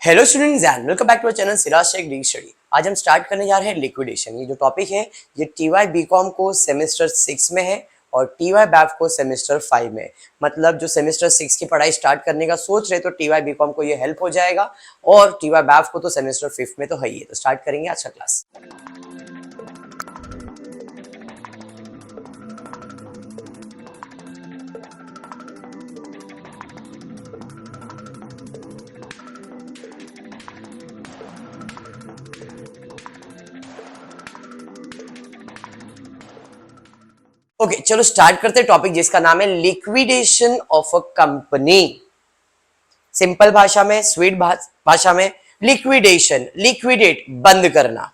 Hello students and welcome back to our channel Siraj Shaikh the study. आज हम start करने जा रहे हैं लिक्विडेशन। ये जो टॉपिक है ये टीवाई बीकॉम को सेमेस्टर 6 में है और टीवाई बैफ को सेमेस्टर 5 में। मतलब जो सेमेस्टर 6 की पढ़ाई स्टार्ट करने का सोच रहे तो टीवाई बीकॉम को ये हेल्प हो जाएगा और टीवाई बैफ को तो सेमेस्टर 5 में तो है ही। तो स्टार्ट करेंगे आज का क्लास। ओके चलो स्टार्ट करते हैं टॉपिक जिसका नाम है liquidation of a company. Simple भाषा में, स्वीट भाषा में, लिक्विडेशन, लिक्विडेट, बंद करना।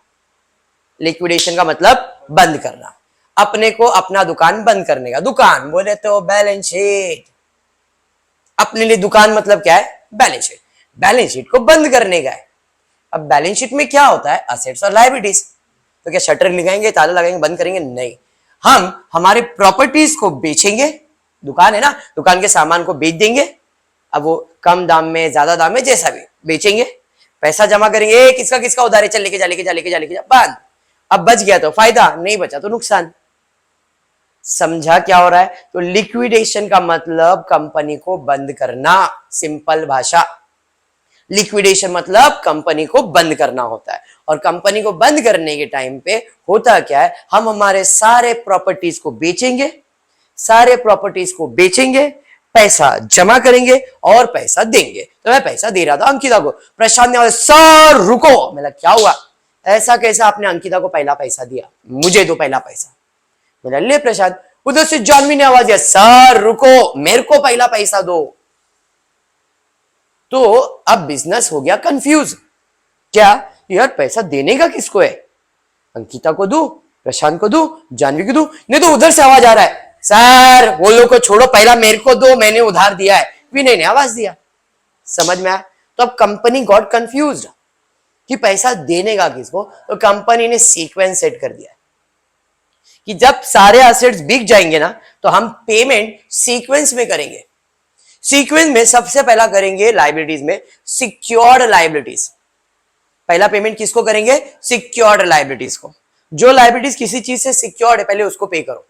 लिक्विडेशन का मतलब बंद करना, अपने को अपना दुकान बंद करने का। दुकान बोले तो बैलेंस शीट, अपने लिए दुकान मतलब क्या है? Balance sheet. बैलेंस शीट को बंद करने का है। अब बैलेंस शीट में क्या होता है? असेट्स और लायबिलिटीज। तो क्या शटर लगाएंगे, ताला लगाएंगे, बंद करेंगे? नहीं, हम हमारे प्रॉपर्टीज को बेचेंगे। दुकान है ना, दुकान के सामान को बेच देंगे। अब वो कम दाम में, ज्यादा दाम में, जैसा भी बेचेंगे। पैसा जमा करेंगे, किसका किसका उधार है, चल लेके जा, लेके जा, लेके जा, लेके जा, बंद। अब बच गया तो फायदा, नहीं बचा तो नुकसान। समझा क्या हो रहा है? तो लिक्विडेशन का मतलब कंपनी को बंद करना। सिंपल भाषा, लिक्विडेशन मतलब कंपनी को बंद करना होता है। और कंपनी को बंद करने के टाइम पे होता क्या है? हम हमारे सारे प्रॉपर्टीज को बेचेंगे, सारे प्रॉपर्टीज को बेचेंगे, पैसा जमा करेंगे और पैसा देंगे। तो मैं पैसा दे रहा था अंकिता को। प्रशांत ने बोला सर रुको। मैंने क्या हुआ? ऐसा कैसा आपने अंकिता को पहला पैसा दिया? मुझे दो पहला पैसा। बोला ले प्रशांत। उधर से जानवी ने आवाज दिया सर रुको, मेरे को पहला पैसा दो। तो अब बिजनेस हो गया कंफ्यूज। क्या यार पैसा देने का किसको है? अंकिता को दूं, प्रशांत को दूं, जानवी को दूं? नहीं तो उधर से आवाज आ रहा है सर वो लोग को छोड़ो, पहला मेरे को दो, मैंने उधार दिया है। विनय ने आवाज दिया। समझ में आया? तो अब कंपनी गॉट कंफ्यूज्ड कि पैसा देने का किसको। तो कंपनी ने सीक्वेंस सेट कर दिया कि जब सारे एसेट्स बिक जाएंगे ना तो हम पेमेंट सीक्वेंस में करेंगे। सीक्वेंस में सबसे पहला करेंगे लायबिलिटीज में सिक्योर्ड लायबिलिटीज। पहला पेमेंट किसको करेंगे? सिक्योर्ड लायबिलिटीज को। जो लायबिलिटीज किसी चीज से सिक्योर्ड है पहले उसको पे करो।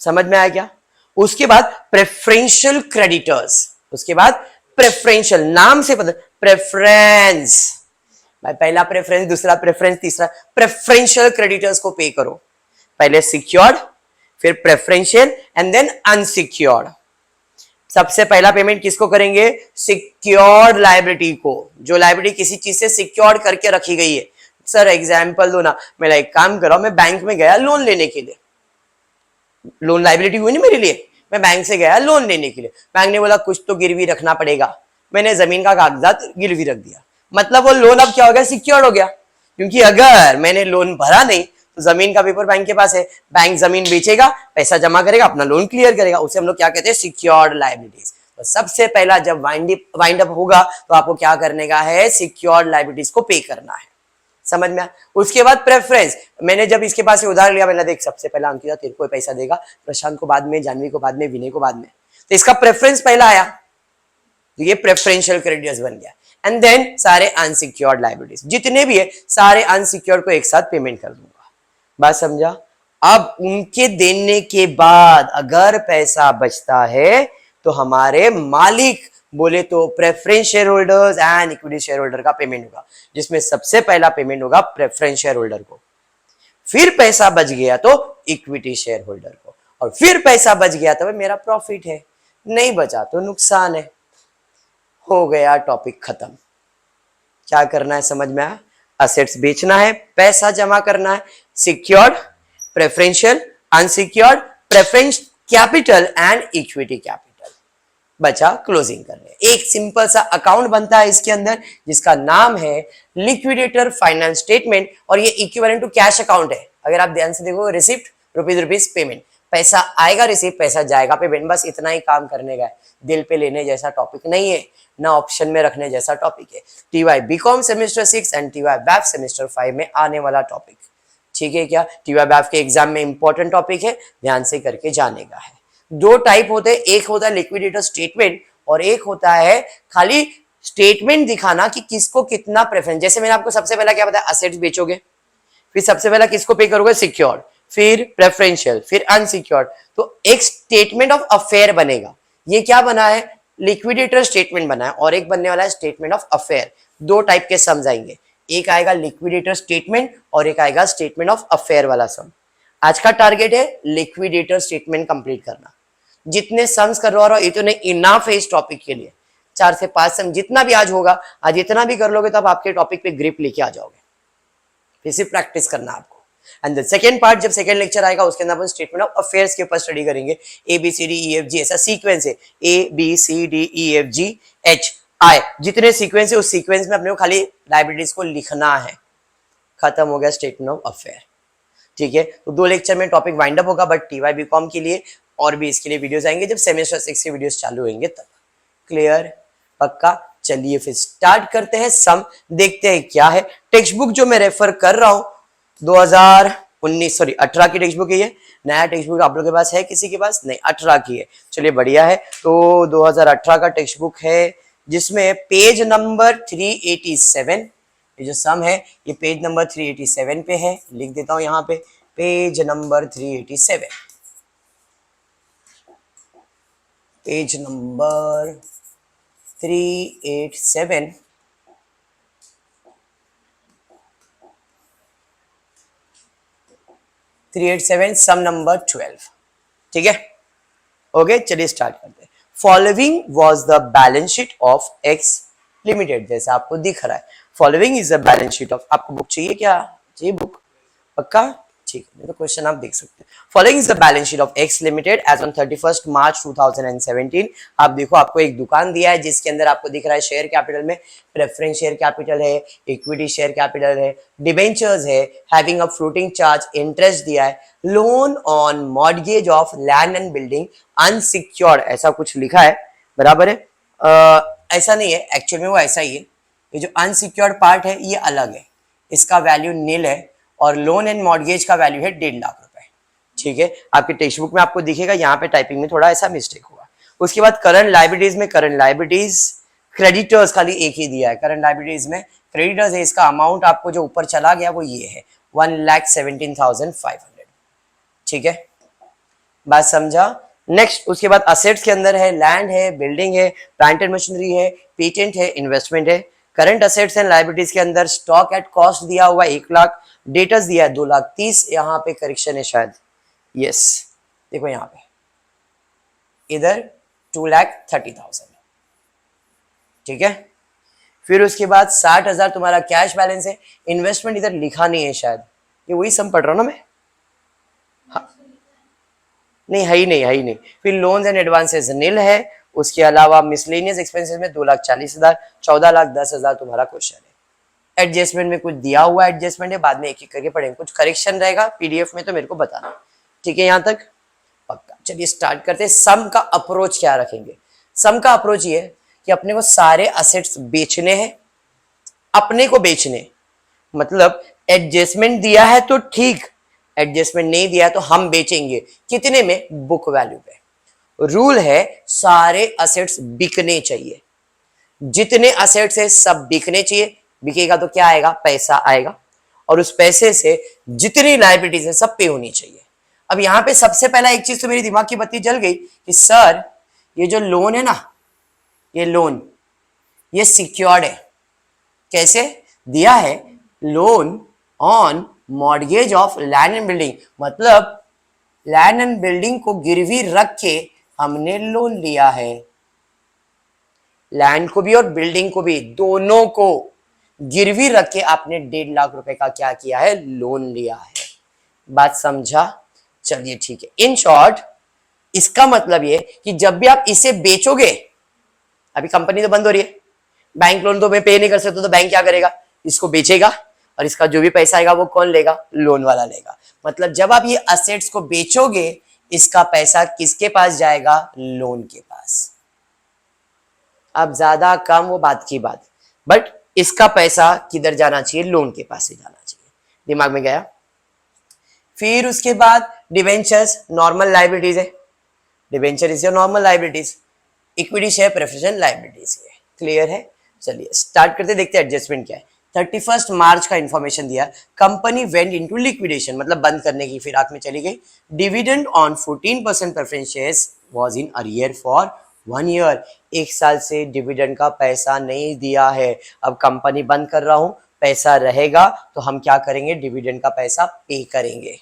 समझ में आया क्या? उसके बाद प्रेफरेंशियल क्रेडिटर्स। उसके बाद प्रेफरेंशियल, नाम से पता, प्रेफरेंस। भाई पहला प्रेफरेंस, दूसरा प्रेफरेंस, तीसरा प्रेफरेंशियल क्रेडिटर्स को पे करो। पहले सिक्योर्ड, फिर प्रेफरेंशियल एंड देन अनसिक्योर्ड। सबसे पहला पेमेंट किसको करेंगे? सिक्योर्ड लायबिलिटी को। जो लायबिलिटी किसी चीज से सिक्योर्ड करके रखी गई है। सर एग्जांपल दो ना। मेरा एक काम करो, मैं बैंक में गया लोन लेने के लिए। लोन लायबिलिटी हुई ना मेरे लिए। मैं बैंक से गया लोन लेने के लिए। बैंक ने बोला कुछ तो गिरवी रखना पड़ेगा। मैंने जमीन का कागजात गिरवी रख दिया। मतलब वो लोन अब क्या हो गया? सिक्योर्ड हो गया। क्योंकि अगर मैंने लोन भरा नहीं तो जमीन का पेपर बैंक के पास है। बैंक जमीन बेचेगा, पैसा जमा करेगा, अपना लोन क्लियर करेगा। उसे हम लोग क्या कहते हैं? Secured liabilities. तो सबसे पहला जब वाइंड अप होगा तो आपको क्या करने का है? सिक्योर्ड लायबिलिटीज को पे करना है। समझ में? उसके बाद प्रेफरेंस। मैंने जब इसके पास से उधार लिया, मैंने देख सबसे पहला अंकिता तेरे को पैसा देगा, प्रशांत को बाद में, जानवी को बाद में, विनय को बाद में। तो इसका प्रेफरेंस पहला आया, तो ये प्रेफरेंशियल क्रेडिटर्स बन गया। एंड देन सारे अनसिक्योर्ड लायबिलिटीज जितने भी है सारे अनसिक्योर्ड को एक साथ पेमेंट कर दूंगा। बात समझा? अब उनके देने के बाद अगर पैसा बचता है तो हमारे मालिक बोले तो preference share holders and equity share holder का पेमेंट होगा, जिसमें सबसे पहला पेमेंट होगा प्रेफरेंस शेयर होल्डर को। फिर पैसा बच गया तो इक्विटी शेयर होल्डर को, और फिर पैसा बच गया तो मेरा प्रॉफिट है, नहीं बचा तो नुकसान है। हो गया टॉपिक खत्म। क्या करना है समझ में आया? असेट्स बेचना है, पैसा जमा करना है, secured, preferential, unsecured, preference capital and equity capital. बचा क्लोजिंग करने। एक सिंपल सा अकाउंट बनता है इसके अंदर जिसका नाम है लिक्विडेटर फाइनेंस स्टेटमेंट, और ये इक्विवेलेंट टू कैश अकाउंट है। अगर आप ध्यान से देखो, रिसिप्ट रुपीज पेमेंट, पैसा आएगा रिसिप्ट, पैसा जाएगा पेमेंट। बस इतना ही काम करने का है। दिल पे लेने जैसा टॉपिक नहीं है, ना ऑप्शन में रखने जैसा टॉपिक है। TY BCom semester 6 and TY BAF semester 5 में आने वाला टॉपिक। ठीक है क्या? टीवाई बैफ के एग्जाम में इंपॉर्टेंट टॉपिक है, ध्यान से करके जाने का है। दो टाइप होते हैं, एक होता है लिक्विडेटर स्टेटमेंट और एक होता है खाली स्टेटमेंट दिखाना कि किसको कितना प्रेफरेंस। जैसे मैंने आपको सबसे पहला क्या बताया, असेट्स बेचोगे, फिर सबसे पहला किसको पे करोगे, सिक्योर्ड, फिर प्रेफरेंशियल, फिर अनसिक्योर्ड। तो एक स्टेटमेंट ऑफ अफेयर बनेगा। ये क्या बना है, लिक्विडेटर स्टेटमेंट बना है, और एक बनने वाला है स्टेटमेंट ऑफ अफेयर। दो टाइप के सम्स आएंगे, एक आएगा लिक्विडेटर स्टेटमेंट और एक आएगा स्टेटमेंट ऑफ अफेयर वाला सम। आज का टारगेट है लिक्विडेटर स्टेटमेंट कंप्लीट करना। जितने सम्स करवा रहा हो इतने इनफ है इस टॉपिक के लिए। 4 से 5 सम जितना भी आज होगा, आज इतना भी कर लोगे तो आप आपके टॉपिक पे ग्रिप लेके आ जाओगे। फिर सिर्फ प्रैक्टिस करना आपको। एंड द सेकेंड पार्ट, जब सेकेंड लेक्चर आएगा उसके अंदर अपन स्टेटमेंट ऑफ अफेयर्स के ऊपर स्टडी करेंगे। ABCDEFG ऐसा सीक्वेंस है, ABCDEFGHI, जितने सीक्वेंस है उस सीक्वेंस में अपने को खाली लाइब्रेरीज को लिखना है। खत्म हो गया स्टेटमेंट ऑफ अफेयर। ठीक है, तो 2 लेक्चर में टॉपिक वाइंड अप होगा, बट TY BCom के लिए और भी इसके लिए वीडियोस आएंगे जब सेमेस्टर 6 के वीडियोस चालू होंगे तब। क्लियर, पक्का। चलिए फिर स्टार्ट करते हैं सम, देखते हैं क्या है। टेक्स्ट बुक जो मैं रेफर कर रहा हूं 18 की टेक्स्ट बुक है ये। नया टेक्स्ट बुक आप लोगों के पास है, किसी के पास नहीं, 18 की है। चलिए बढ़िया है। तो 2018 का टेक्स्ट बुक है जिसमें पेज नंबर 387, ये जो सम है ये पेज नंबर 387 पे है। लिख देता हूं यहाँ पे, पेज नंबर 387, पेज नंबर 387, सम नंबर 12। ठीक है, ओके। चलिए स्टार्ट करते हैं। Following was the balance sheet of X limited. जैसा आपको दिख रहा है, following is the balance sheet of. आपको बुक चाहिए क्या, चाहिए बुक, पक्का, ठीक है। तो क्वेश्चन आप देख सकते हैं। Following is the balance sheet of X limited as on 31 March 2017। आप देखो, आपको एक दुकान दिया है जिसके अंदर आपको दिख रहा है शेयर कैपिटल में प्रेफरेंस शेयर कैपिटल है, इक्विटी शेयर कैपिटल है, डिबेंचर्स है, having a floating charge, interest दिया है, loan on mortgage of land and building unsecured, ऐसा कुछ लिखा है, बराबर है। ऐसा नहीं है, एक्चुअल में वो ऐसा ही है। ये जो अनसिक्योर्ड पार्ट है ये अलग है, इसका वैल्यू नील है, और लोन एंड मॉर्गेज का वैल्यू है 1.5 लाख रुपए। ठीक है, आपके टेक्स्ट बुक में आपको दिखेगा, यहाँ पे टाइपिंग में थोड़ा ऐसा मिस्टेक हुआ। उसके बाद करंट लायबिलिटीज में, करंट लायबिलिटीज क्रेडिटर्स खाली एक ही दिया है। करंट लायबिलिटीज में क्रेडिटर्स है, इसका अमाउंट आपको जो ऊपर चला गया वो ये है 1,17,500। ठीक है, बात समझा। नेक्स्ट उसके बाद असेट्स के अंदर है लैंड है, बिल्डिंग है, प्लांट एंड मशीनरी है, पेटेंट है, इन्वेस्टमेंट है। करंट असेट्स एंड लायबिलिटीज के अंदर स्टॉक एट कॉस्ट दिया हुआ 1 लाख, डेटर्स दिया है 2,30,000। यहाँ पे करेक्शन है शायद, यस देखो यहाँ पे, इधर 2,30,000। ठीक है, फिर उसके बाद 60,000 तुम्हारा कैश बैलेंस है। इन्वेस्टमेंट इधर लिखा नहीं है शायद, ये वही सम पढ़ रहा हूं ना मैं, हाँ नहीं है ही नहीं, है ही नहीं। फिर लोन्स एंड एडवांसेस नील है। उसके अलावा मिसलेनियस एक्सपेंसेस में 2,40,000, 14,10,000 तुम्हारा क्वेश्चन है। एडजस्टमेंट में कुछ दिया हुआ एडजस्टमेंट है, बाद में एक एक करके पढ़ेंगे, कुछ करेक्शन रहेगा पीडीएफ में तो मेरे को बताना। ठीक है, यहाँ तक पक्का। चलिए स्टार्ट करते हैं। सम का अप्रोच क्या रखेंगे। सम का अप्रोच ये है कि अपने को सारे असेट्स बेचने हैं, अपने को बेचने, मतलब एडजस्टमेंट दिया है तो ठीक, एडजस्टमेंट नहीं दिया है तो हम बेचेंगे। कितने में, बुक वैल्यू पे। रूल है सारे असेट्स बिकने चाहिए, जितने असेट्स है सब बिकने चाहिए। बिकेगा तो क्या आएगा, पैसा आएगा, और उस पैसे से जितनी लायबिलिटीज है सब पे होनी चाहिए। अब यहां पे सबसे पहला एक चीज तो मेरी दिमाग की बत्ती जल गई कि सर ये जो लोन है ना, ये लोन ये सिक्योर्ड है। कैसे दिया है, loan on mortgage of land and building, मतलब लैंड एंड बिल्डिंग को गिरवी रख के हमने लोन लिया है। लैंड को भी और बिल्डिंग को भी, दोनों को गिरवी रख के आपने 1.5 लाख रुपए का क्या किया है, लोन लिया है। बात समझा। चलिए ठीक है, इन शॉर्ट इसका मतलब ये कि जब भी आप इसे बेचोगे, अभी कंपनी तो बंद हो रही है, बैंक लोन तो मैं पे नहीं कर सकता, तो बैंक क्या करेगा, इसको बेचेगा, और इसका जो भी पैसा आएगा वो कौन लेगा, लोन वाला लेगा। मतलब जब आप ये असेट्स को बेचोगे, इसका पैसा किसके पास जाएगा, लोन के पास। अब ज्यादा कम वो बात की बात, बट इसका पैसा किधर जाना चाहिए, लोन के पास ही जाना चाहिए। दिमाग में गया। फिर उसके बाद डिवेंचर्स नॉर्मल लायबिलिटीज है, debenture is your normal liabilities. Equity share preferential liabilities है, क्लियर है। चलिए स्टार्ट करते, देखते हैं एडजस्टमेंट क्या है। 31 मार्च का इंफॉर्मेशन दिया, कंपनी वेंट इनटू लिक्विडेशन, मतलब बंद करने की फिराक में चली गई। Dividend on 14% preference shares was in arrear for 1 year, 1 साल से डिविडेंड का पैसा नहीं दिया है। अब कंपनी बंद कर रहा हूं, पैसा रहेगा तो हम क्या करेंगे, डिविडेंड का पैसा पे करेंगे।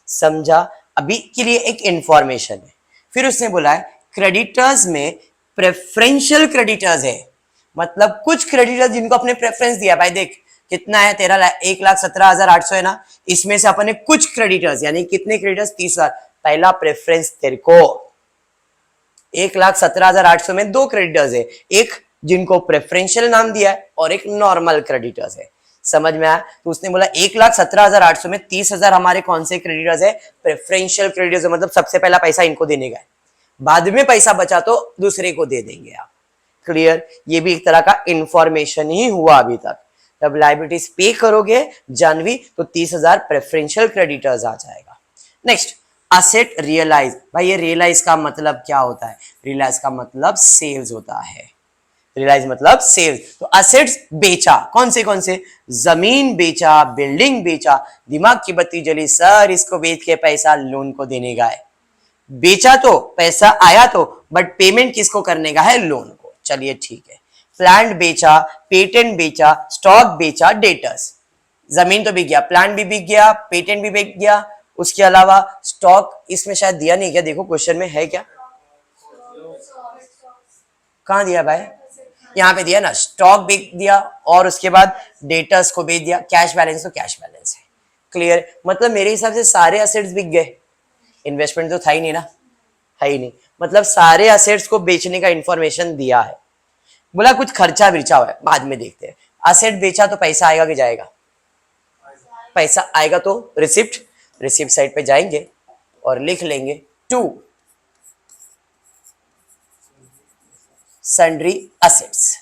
समझा? अभी के लिए एक इंफॉर्मेशन है। फिर उसने बोला है क्रेडिटर्स में प्रेफरेंशियल क्रेडिटर्स है, मतलब कुछ क्रेडिटर्स जिनको अपने प्रेफरेंस दिया। भाई देख कितना है तेरा, 1,17,800 है ना, इसमें से अपन ने कुछ क्रेडिटर्स, यानी कितने क्रेडिटर्स, 30,000, पहला प्रेफरेंस तेरे को 1,17,800 में 2 क्रेडिटर्स है, एक जिनको प्रेफरेंशियल नाम दिया है और एक नॉर्मल क्रेडिटर्स है। समझ में आया? तो उसने बोला 1,17,800 में 30,000 हमारे कौन से क्रेडिटर्स है, प्रेफरेंशियल क्रेडिटर्स, मतलब सबसे पहला पैसा इनको देने का है, बाद में पैसा बचा तो दूसरे को दे देंगे आप। क्लियर? ये भी एक तरह का इंफॉर्मेशन ही हुआ अभी तक। जब लाइबिलिटीज पे करोगे जानवी तो 30,000 प्रेफरेंशियल क्रेडिटर्स आ जाएगा। Next asset realise. भाई ये रियलाइज का मतलब क्या होता है, रियलाइज का मतलब सेल्स होता है, रियलाइज मतलब सेल्स। तो असेट्स बेचा, कौन से, जमीन बेचा, बिल्डिंग बेचा, दिमाग की बत्ती जली सर, इसको बेच के पैसा लोन को देने का है। बेचा तो पैसा आया तो, बट पेमेंट किसको करने का है, लोन को। चलिए ठीक है। प्लांट बेचा, पेटेंट बेचा, स्टॉक बेचा, डेटर्स, जमीन तो बिक गया, प्लांट भी बिक गया, पेटेंट भी बिक गया, उसके अलावा स्टॉक इसमें शायद दिया नहीं क्या, देखो क्वेश्चन में है क्या, कहां दिया भाई, यहाँ पे दिया ना, स्टॉक बिक दिया और उसके बाद डेटर्स को बेच दिया, कैश बैलेंस तो कैश बैलेंस है। क्लियर? मतलब मेरे हिसाब से सारे असेट्स बिक गए, इन्वेस्टमेंट तो था ही नहीं ना, है ही नहीं, मतलब सारे असेट्स को बेचने का इंफॉर्मेशन दिया है। बोला कुछ खर्चा बिरचा हुआ है, बाद में देखते हैं। असेट बेचा तो पैसा आएगा कि जाएगा, पैसा आएगा तो रिसिप्ट, रिसिप्ट साइड पे जाएंगे और लिख लेंगे टू सन्ड्री असेट्स।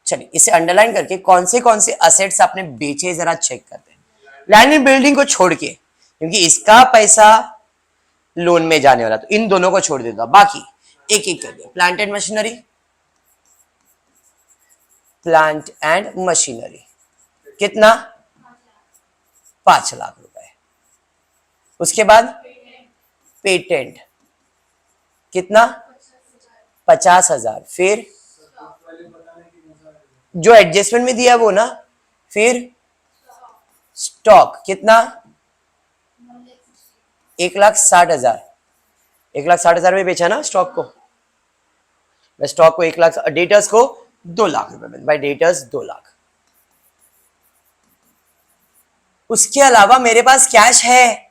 चलिए इसे अंडरलाइन करके कौन से असेट्स आपने बेचे जरा चेक करते हैं। लैंड एंड बिल्डिंग को छोड़ के, क्योंकि इसका पैसा लोन में जाने वाला, तो इन दोनों को छोड़ देता, बाकी एक एक कर दिया। Plant and machinery, plant and machinery कितना, 5 लाख रुपए। उसके बाद पेटेंट कितना, 50,000। फिर जो एडजस्टमेंट में दिया वो ना, फिर स्टॉक कितना, 1,60,000, 1,60,000 में बेचा ना स्टॉक को, स्टॉक को 1,00,000, डेटर्स को 2 लाख रुपए में, भाई डेटर्स 2 लाख। उसके अलावा मेरे पास कैश है,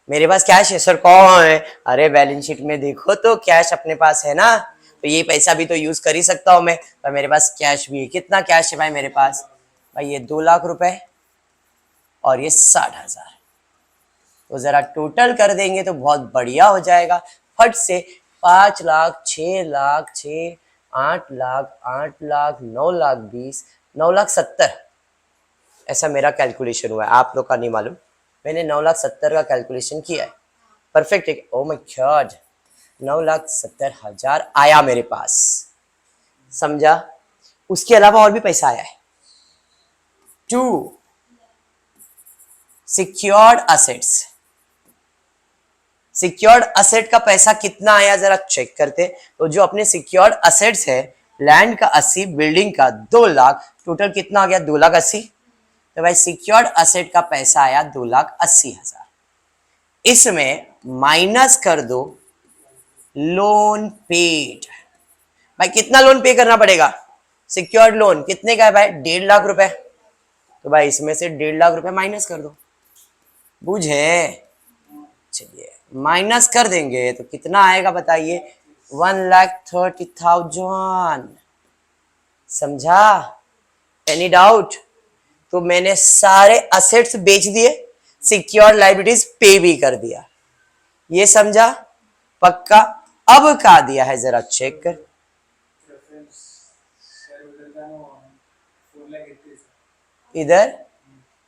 मेरे पास कैश है सर, कौन है, अरे बैलेंस शीट में देखो तो कैश अपने पास है ना, तो ये पैसा भी तो यूज कर ही सकता हूं मैं, तो मेरे पास कैश भी है। कितना कैश है भाई मेरे पास, भाई ये 2 लाख रुपए और ये 60,000, तो जरा टोटल कर देंगे तो बहुत बढ़िया हो जाएगा फट से। 5 लाख, 6 लाख, 8 लाख, 8 लाख, 9 लाख 20, 9,70,000, ऐसा मेरा कैलकुलेशन हुआ है, आप लोग का नहीं मालूम, मैंने 9,70,000 का कैलकुलेशन किया है। परफेक्ट है। ओ माय गॉड, 9,70,000 आया मेरे पास, समझा? उसके अलावा और भी पैसा आया है। 2 सिक्योर्ड असेट्स, सिक्योर्ड असेट का पैसा कितना आया जरा चेक करते। तो जो अपने सिक्योर्ड असेट्स है, लैंड का 80, बिल्डिंग का 2 लाख, टोटल कितना आ गया, 2,80,000। तो भाई सिक्योर्ड असेट का पैसा आया 2,80,000। इसमें माइनस कर दो लोन पेड। भाई कितना लोन पे करना पड़ेगा, सिक्योर्ड लोन कितने का है भाई, 1.5 लाख रुपए, तो भाई इसमें से 1.5 लाख रुपए माइनस कर दो, बुझे? चलिए माइनस कर देंगे तो कितना आएगा बताइए, 1,30,000। समझा? Any doubt? तो मैंने सारे असेट्स बेच दिए, सिक्योर्ड लायबिलिटीज पे भी कर दिया, ये समझा? पक्का? अब क्या दिया है जरा चेक कर, इधर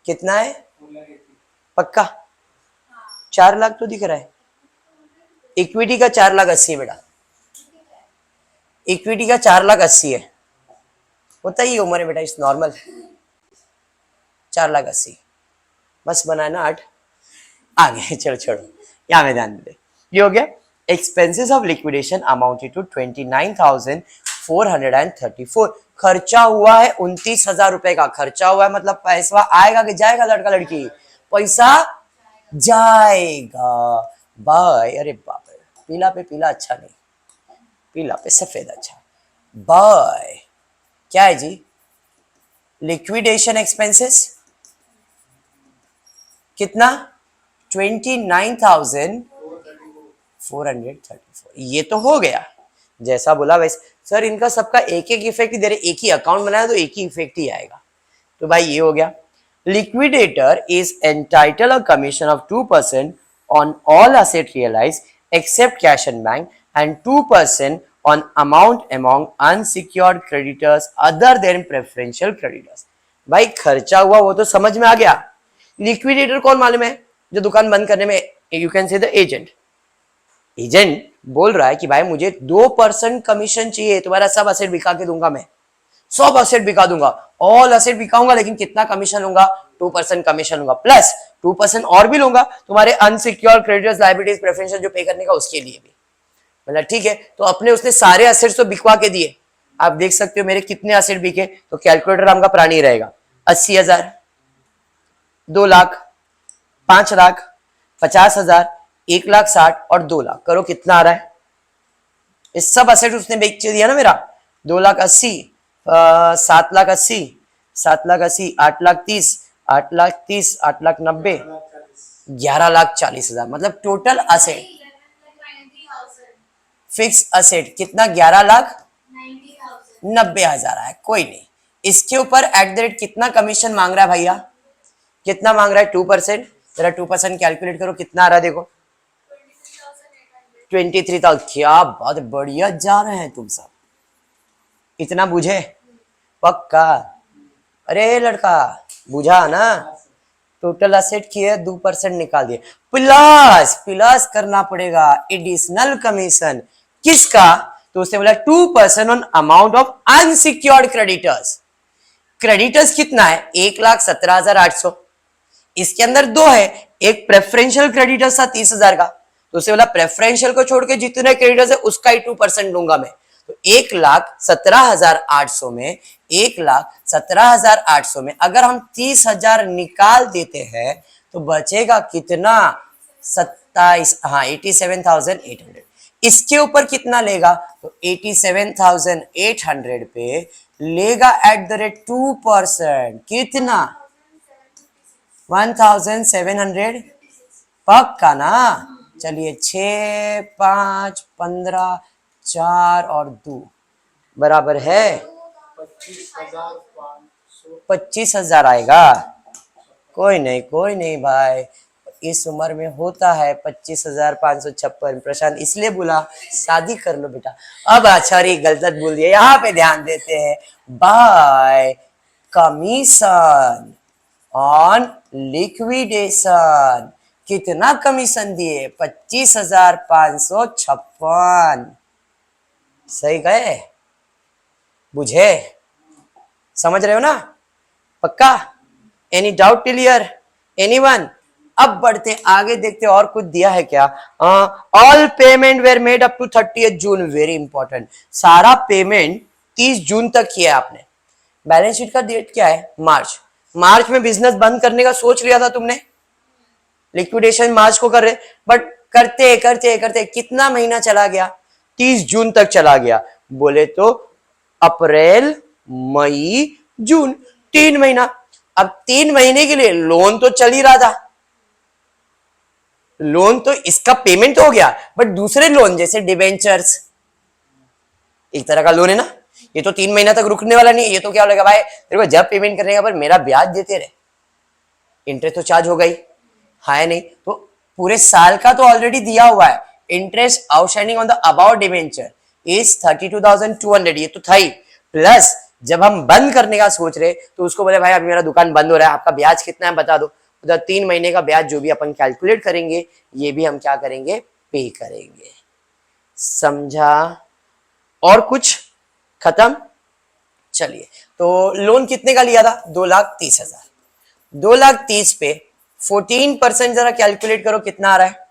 कितना है, पक्का 4 लाख तो दिख रहा है, इक्विटी का 4,80,000 बेटा, इक्विटी का 4,80,000 है, होता ही उम्र है बेटा, इस नॉर्मल। 4,80,000 बस बनाए ना 8। आगे चलो छोड़ो, यहाँ में ध्यान दे। ये हो गया। Expenses of liquidation amounted to 29,434। खर्चा हुआ है 29,000 रुपए का। खर्चा हुआ है मतलब पैसा आएगा कि जाएगा लड़का लड़की? पैसा जाएगा। बाय। अरे बाप रे, पीला पे पीला अच्छा नहीं, पीला पे सफेद अच्छा। बाय। क्या है जी? लिक्विडेशन एक्सपेंसेस कितना? 29,434। ये तो हो गया जैसा बोला वैसे। सर इनका सबका एक एक इफेक्ट ही दे रहे, एक ही अकाउंट बनाया तो एक ही इफेक्ट ही आएगा। तो भाई ये हो गया। Liquidator is entitle a commission of 2% on all asset realise except cash and bank and 2% on amount among unsecured creditors other than preferential creditors. भाई खर्चा हुआ वो तो समझ में आ गया। लिक्विडेटर कौन मालूम है? जो दुकान बंद करने में, you can say the agent. Agent बोल रहा है कि भाई मुझे 2% कमीशन चाहिए, तुम्हारा सब असेट बिका के दूंगा, मैं सब असेट बिका दूंगा, ऑल असेट बिकाऊंगा, लेकिन कितना कमीशन लूंगा? 2% कमीशन लूंगा, प्लस 2% और भी लूंगा तुम्हारे अनसिक्योर्ड क्रेडिटर्स लायबिलिटीज प्रेफरेंशियल जो पे करने का उसके लिए भी। मतलब ठीक है, तो अपने उसने सारे असेट्स तो बिकवा के दिए। आप देख सकते हो मेरे कितने असेट बिके, तो कैलकुलेटर आपका प्राणी रहेगा। 80,000, 2 लाख, 5 लाख, 50,000, 1,60,000 और 2 लाख। करो कितना आ रहा है? इस सब असेट उसने बेच दिया ना मेरा। 2,80,000, 7,80,000, 7,80,000, 8,30,000, 8,30,000, 8,90,000, 11,40,000। मतलब टोटल असेट, फिक्स असेट कितना? 11,90,000 है। कोई नहीं, इसके ऊपर एट द रेट कितना कमीशन मांग रहा है भैया? कितना मांग रहा है? 2%। जरा 2% कैलकुलेट करो कितना आ रहा है, देखो 23,000। क्या बात, बढ़िया जा रहे हैं तुम सब। इतना बुझे? पक्का? अरे लड़का बुझा ना? टोटल असेट किए 2% निकाल दिए, प्लस प्लस करना पड़ेगा एडिशनल कमीशन। किसका? तो उसने बोला 2% on amount of unsecured creditors. Creditors कितना है? 1,17,800। इसके अंदर दो है, एक प्रेफरेंशियल क्रेडिटर्स था 30,000 का, तो उसे बोला प्रेफरेंशियल को छोड़ के जितने क्रेडिटर्स है उसका ही 2% लूंगा मैं। तो 1,17,800 में, 1,17,800 में अगर हम 30,000 निकाल देते हैं तो बचेगा कितना? 27, हाँ 87,800। इसके ऊपर कितना लेगा? तो 87,800 पे लेगा एट द रेट 2%। कितना? 1,700। पक्का ना? चलिए 6, 5, 15, 4 और 2 बराबर है 25,000 आएगा। कोई नहीं कोई नहीं भाई, इस उम्र में होता है 25,556। प्रशांत इसलिए बोला शादी कर लो बेटा। अब अच्छा गलत बोल दिया, यहाँ पे ध्यान देते हैं। बाय कमीशन ऑन लिक्विडेशन कितना कमीशन दिए? 25,556। सही गए? बुझे? समझ रहे हो ना? पक्का? Any doubt clear? एनीवन? अब बढ़ते आगे, देखते और कुछ दिया है क्या। All payment were made up to 30 June. Very important, सारा पेमेंट 30 जून तक किया आपने। बैलेंस शीट का डेट क्या है? मार्च। मार्च में बिजनेस बंद करने का सोच लिया था तुमने, लिक्विडेशन मार्च को कर रहे, बट करते करते करते कितना महीना चला गया? 30 जून तक चला गया। बोले तो अप्रैल, मई, जून, 3 महीना। अब 3 महीने के लिए लोन तो चल ही रहा था, लोन तो इसका पेमेंट तो हो गया, बट दूसरे लोन जैसे डिवेंचर्स एक तरह का लोन है ना, ये तो 3 महीना तक रुकने वाला नहीं है। ये तो क्या लगेगा भाई तेरे को जब पेमेंट करने का, पर मेरा ब्याज देते रहे, इंटरेस्ट तो चार्ज हो गई है नहीं, तो पूरे साल का तो ऑलरेडी दिया हुआ है। Interest outstanding on the about debenture is 32,200। ये तो था ही, प्लस जब हम बंद करने का सोच रहे तो उसको बोले भाई अभी मेरा दुकान बंद हो रहा है, आपका ब्याज कितना है बता दो। उधर 3 महीने का ब्याज जो भी अपन कैलकुलेट करेंगे ये भी हम क्या करेंगे? पे करेंगे। समझा? और कुछ? खत्म? चलिए, तो लोन कितने का लिया था? 2,30,000। 2,30,000 पे 14% जरा कैलकुलेट करो कितना आ रहा है?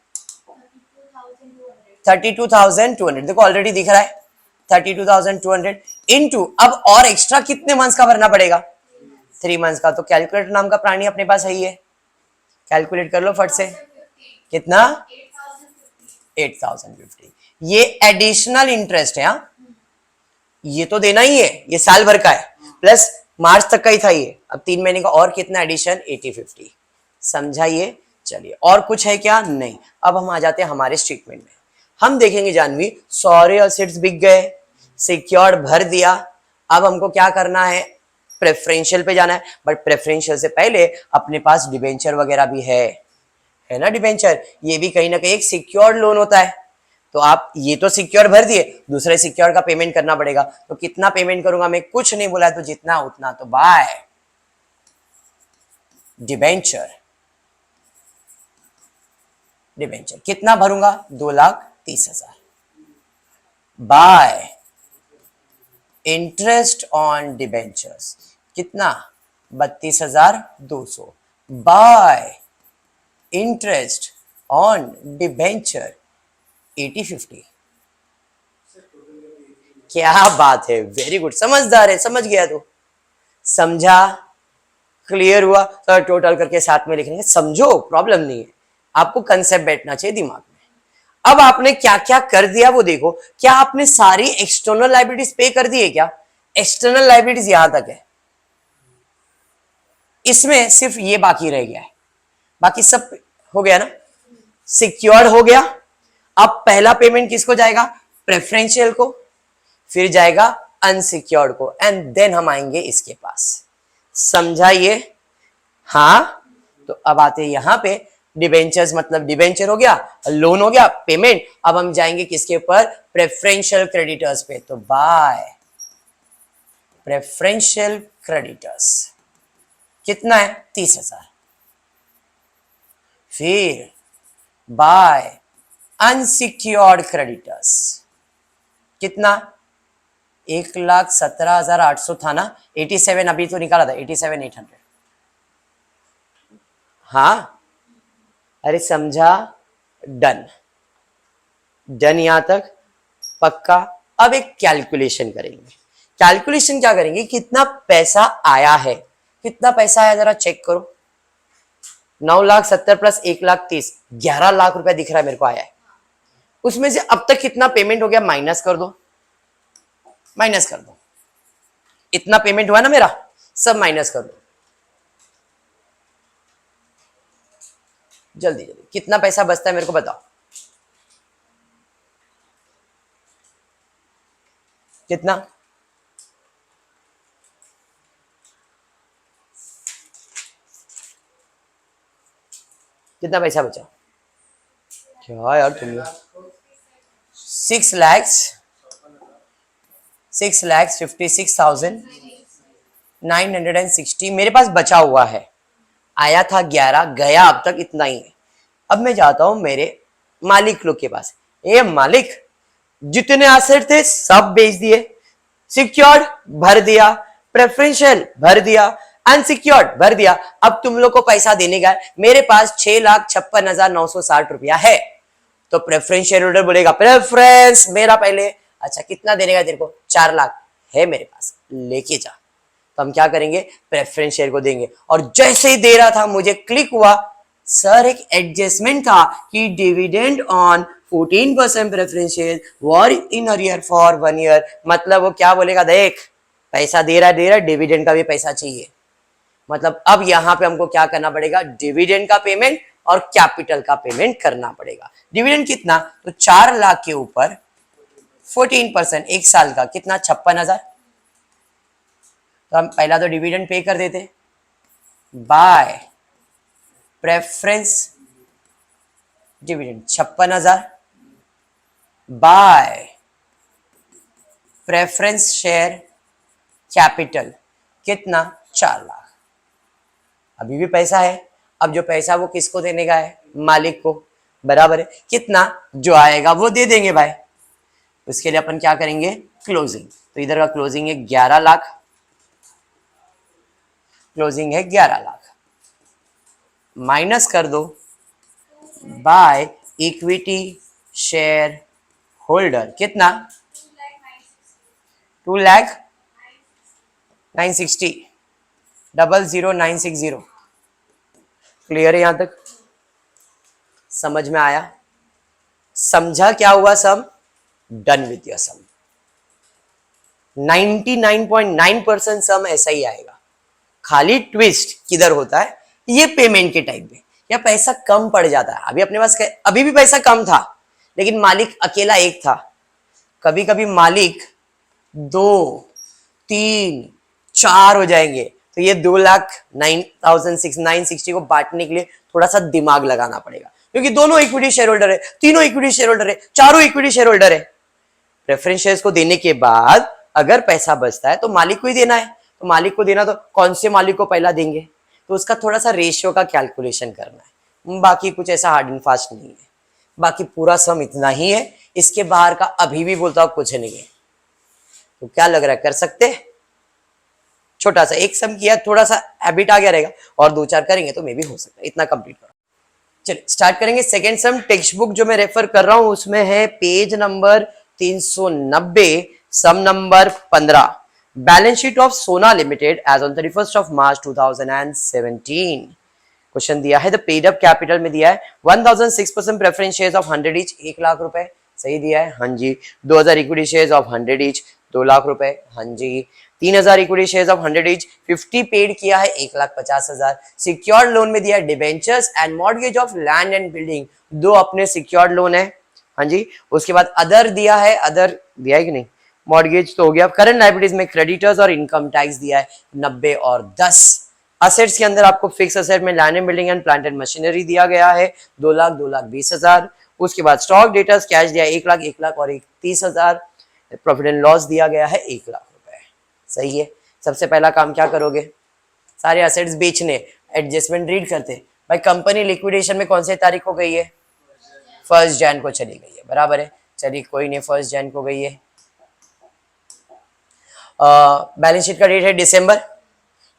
32,200। देखो ऑलरेडी दिख रहा है 32,200 इनटू, अब और एक्स्ट्रा कितने मंथ्स का भरना पड़ेगा? 3 मंथ्स का। तो कैलकुलेटर नाम का प्राणी अपने पास है ही है, कैलकुलेट कर लो फट से। कितना? 8,050। ये एडिशनल इंटरेस्ट है। हाँ, ये तो देना ही है, ये साल भर का है, प्लस मार्च तक का ही था ये, अब 3 महीने का और कितना एडिशन? 80-50। समझा ये? चलिए, और कुछ है क्या? नहीं। अब हम आ जाते हैं हमारे स्टेटमेंट में। हम देखेंगे जानवी, सारे असेट्स बिक गए, सिक्योर्ड भर दिया। अब हमको क्या करना है? प्रेफरेंशियल पे जाना है, बट प्रेफरेंशियल से पहले अपने पास डिबेंचर वगैरह भी है ना? डिबेंचर ये भी कहीं ना कहीं एक सिक्योर्ड लोन होता है। तो आप ये तो सिक्योर भर दिए, दूसरे सिक्योर का पेमेंट करना पड़ेगा। तो कितना पेमेंट करूंगा? मैं कुछ नहीं बोला, तो जितना उतना। तो बाय डिबेंचर, डिबेंचर कितना भरूंगा? 2,30,000 बाय इंटरेस्ट ऑन डिबेंचर्स कितना? 32,200 बाय इंटरेस्ट ऑन डिबेंचर 80-50। क्या बात है, वेरी गुड, समझदार है, समझ गया तो। समझा? क्लियर हुआ? तो टोटल करके साथ में लिखेंगे, समझो, प्रॉब्लम नहीं है, आपको कंसेप्ट बैठना चाहिए दिमाग में। अब आपने क्या क्या कर दिया वो देखो। क्या आपने सारी एक्सटर्नल लाइबिलिटीज पे कर दी है क्या? एक्सटर्नल लाइबिलिटीज यहां तक है, इसमें सिर्फ ये बाकी रह गया है, बाकी सब हो गया ना? सिक्योर्ड हो गया। अब पहला पेमेंट किसको जाएगा? प्रेफरेंशियल को, फिर जाएगा अनसिक्योर्ड को, एंड देन हम आएंगे इसके पास। समझा ये? हाँ। तो अब आते हैं यहां पे, डिबेंचर्स मतलब डिबेंचर हो गया, लोन हो गया, पेमेंट। अब हम जाएंगे किसके ऊपर? प्रेफरेंशियल क्रेडिटर्स पे। तो बाय प्रेफरेंशियल क्रेडिटर्स कितना है? 30,000। फिर बाय अनसिक्योर्ड क्रेडिटर्स कितना? 1,17,800 था ना? 87 अभी तो निकाला था, 87,800। हाँ, अरे समझा? डन, डन यहां तक पक्का। अब एक कैलकुलेशन करेंगे। कैलकुलेशन क्या करेंगे? कितना पैसा आया है, कितना पैसा आया जरा चेक करो। 9,70,000 प्लस 1,30,000, 11 लाख रुपया दिख रहा है मेरे को आया है। उसमें से अब तक कितना पेमेंट हो गया माइनस कर दो, माइनस कर दो। इतना पेमेंट हुआ ना मेरा, सब माइनस कर दो जल्दी जल्दी। कितना पैसा बचता है मेरे को बताओ, कितना? कितना पैसा बचा? क्या यार तुम, 6,56,960 मेरे पास बचा हुआ है। आया था 11, गया अब तक इतना ही है। अब मैं जाता हूं मेरे मालिक लोग के पास। ये मालिक, जितने एसेट थे सब बेच दिए, सिक्योर्ड भर दिया, प्रेफरेंशियल भर दिया, अनसिक्योर्ड भर दिया। अब तुम लोग को पैसा देने का है। मेरे पास 6,56,960 रुपया है। तो प्रेफरेंशियल होल्डर बोलेगा प्रेफरेंस मेरा पहले। अच्छा कितना देने का तेरे को? 4 लाख है मेरे पास, लेके जा। तो हम क्या करेंगे? प्रेफरेंस शेयर को देंगे। और जैसे ही दे रहा था मुझे क्लिक हुआ, सर एक एडजस्टमेंट था कि dividend on 14% preference share were in arrear for 1 year. मतलब वो क्या बोलेगा? देख पैसा दे रहा है, डिविडेंड का भी पैसा चाहिए। मतलब अब यहां पे हमको क्या करना पड़ेगा? डिविडेंड का पेमेंट और कैपिटल का पेमेंट करना पड़ेगा। डिविडेंड कितना? तो 4 लाख के ऊपर 14% एक साल का कितना? 56,000। तो हम पहला तो डिविडेंड पे कर देते bye preference dividend 56,000 bye preference share capital कितना? 4 लाख। अभी भी पैसा है। अब जो पैसा वो किसको देने का है? मालिक को, बराबर है। कितना? जो आएगा वो दे देंगे भाई। उसके लिए अपन क्या करेंगे? क्लोजिंग। तो इधर का क्लोजिंग है 11 लाख, क्लोजिंग है 11 लाख, माइनस कर दो बाय इक्विटी शेयर होल्डर, कितना 2,09,60, 00960। क्लियर है यहां तक? समझ में आया? समझा क्या हुआ सम? डन विथ योर सम। 99.9% सम ऐसा ही आएगा। खाली ट्विस्ट किधर होता है, ये पेमेंट के टाइम पे या पैसा कम पड़ जाता है। अभी अपने पास अभी भी पैसा कम था, लेकिन मालिक अकेला एक था। कभी कभी मालिक 2, 3, 4 हो जाएंगे, तो ये 2,09,960 को बांटने के लिए थोड़ा सा दिमाग लगाना पड़ेगा, क्योंकि दोनों इक्विटी शेयर होल्डर है, तीनों इक्विटी शेयर होल्डर है, चारों इक्विटी शेयर होल्डर है। प्रेफरेंस शेयर्स को देने के बाद अगर पैसा बचता है तो मालिक को ही देना है, तो मालिक को देना, तो कौन से मालिक को पहला देंगे, तो उसका थोड़ा सा रेशियो का कैलकुलेशन करना है। बाकी कुछ ऐसा हार्ड एंड फास्ट नहीं है, बाकी पूरा सम इतना ही है। इसके बाहर का अभी भी बोलता हूं कुछ नहीं है। तो क्या लग रहा है, कर सकते? छोटा सा एक सम किया, थोड़ा सा हैबिट आ गया रहेगा, और 2-4 करेंगे तो मे भी हो सकता है। इतना कंप्लीट करो। चलिए स्टार्ट करेंगे सेकेंड सम। टेक्स्ट बुक जो मैं रेफर कर रहा हूं उसमें है page number 390, sum number 15। Balance sheet of Sona limited as on 31 March 2017। Question दिया है, द पेड अप कैपिटल में दिया है 1006% preference shares of 100 each, 1 lakh रुपए। सही दिया है, हाँ जी। 2000 equity shares of 100 each, 2 lakh रुपए, हाँ जी। 3000 equity shares of 100 each, 50 paid किया है 1,50,000। सिक्योर्ड लोन में दिया है debentures and mortgage of land and building, 2 अपने सिक्योर्ड लोन है, हाँ जी। उसके बाद अदर दिया है, अदर दिया है कि नहीं, मॉर्गेज तो हो गया। करंट लायबिलिटीज में क्रेडिटर्स और इनकम टैक्स दिया है 90 और 10। असेट्स के अंदर आपको फिक्स असेट में land and building and plant and machinery दिया गया है 2,20,000। उसके बाद स्टॉक डेटर्स कैश दिया 1 लाख, 1 लाख और 31,000। प्रॉफिट एंड लॉस दिया गया है 1 लाख रुपए। सही है। सबसे पहला काम क्या करोगे, सारे असेट्स बेचने, एडजस्टमेंट रीड करते। भाई कंपनी लिक्विडेशन में कौन सी तारीख को गई है, 1 जैन को चली गई है, बराबर है। चलिए कोई नहीं, 1 जैन को गई है। बैलेंस शीट का डेट है दिसंबर,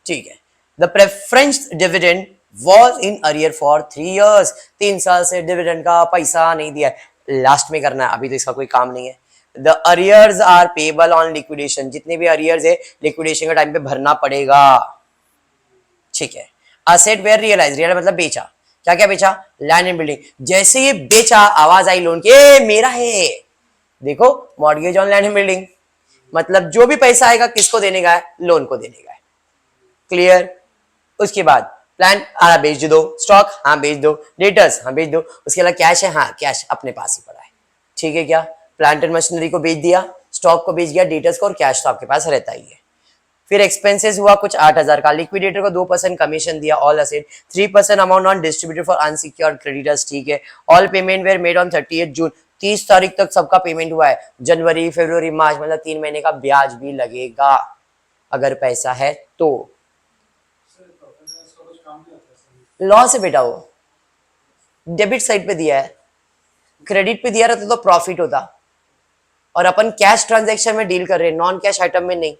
ठीक है। The preference dividend was in arrear for 3 years, 3 साल से डिविडेंड का पैसा नहीं दिया है, लास्ट में करना है, अभी तो इसका कोई काम नहीं है। The arrears are payable on liquidation, जितने भी अरियर्स है लिक्विडेशन के टाइम पे भरना पड़ेगा, ठीक है। असेट वेयर रियलाइज, रियलाइज मतलब बेचा, क्या क्या बेचा, लैंड एंड बिल्डिंग। जैसे ये बेचा आवाज आई लोन के, मेरा है, देखो mortgage on land and building, मतलब जो भी पैसा आएगा किसको देने का है, लोन को देने का है। क्लियर। उसके बाद प्लांट, हाँ बेच दो, स्टॉक, हाँ बेच दो, डेटर्स, हाँ बेच दो। उसके अलावा कैश है, हाँ कैश अपने पास ही पड़ा है, ठीक है। क्या, प्लांट एंड मशीनरी को बेच दिया, स्टॉक को बेच दिया, डेटर्स को, और कैश तो आपके पास रहता ही है। फिर एक्सपेंसेस हुआ कुछ 8,000 का, लिक्विडेटर को 2% कमीशन दिया, all asset 3% amount on distributed for unsecured creditors, ठीक है। All payment were made on 30 जून, 30 तारीख तक सबका पेमेंट हुआ है। जनवरी, फरवरी, मार्च मतलब 3 महीने का ब्याज भी लगेगा अगर पैसा है तो। लॉस है बेटा, वो डेबिट साइड पे दिया है, क्रेडिट पे दिया रहता तो प्रॉफिट होता, और अपन कैश ट्रांजैक्शन में डील कर रहे हैं, नॉन कैश आइटम में नहीं,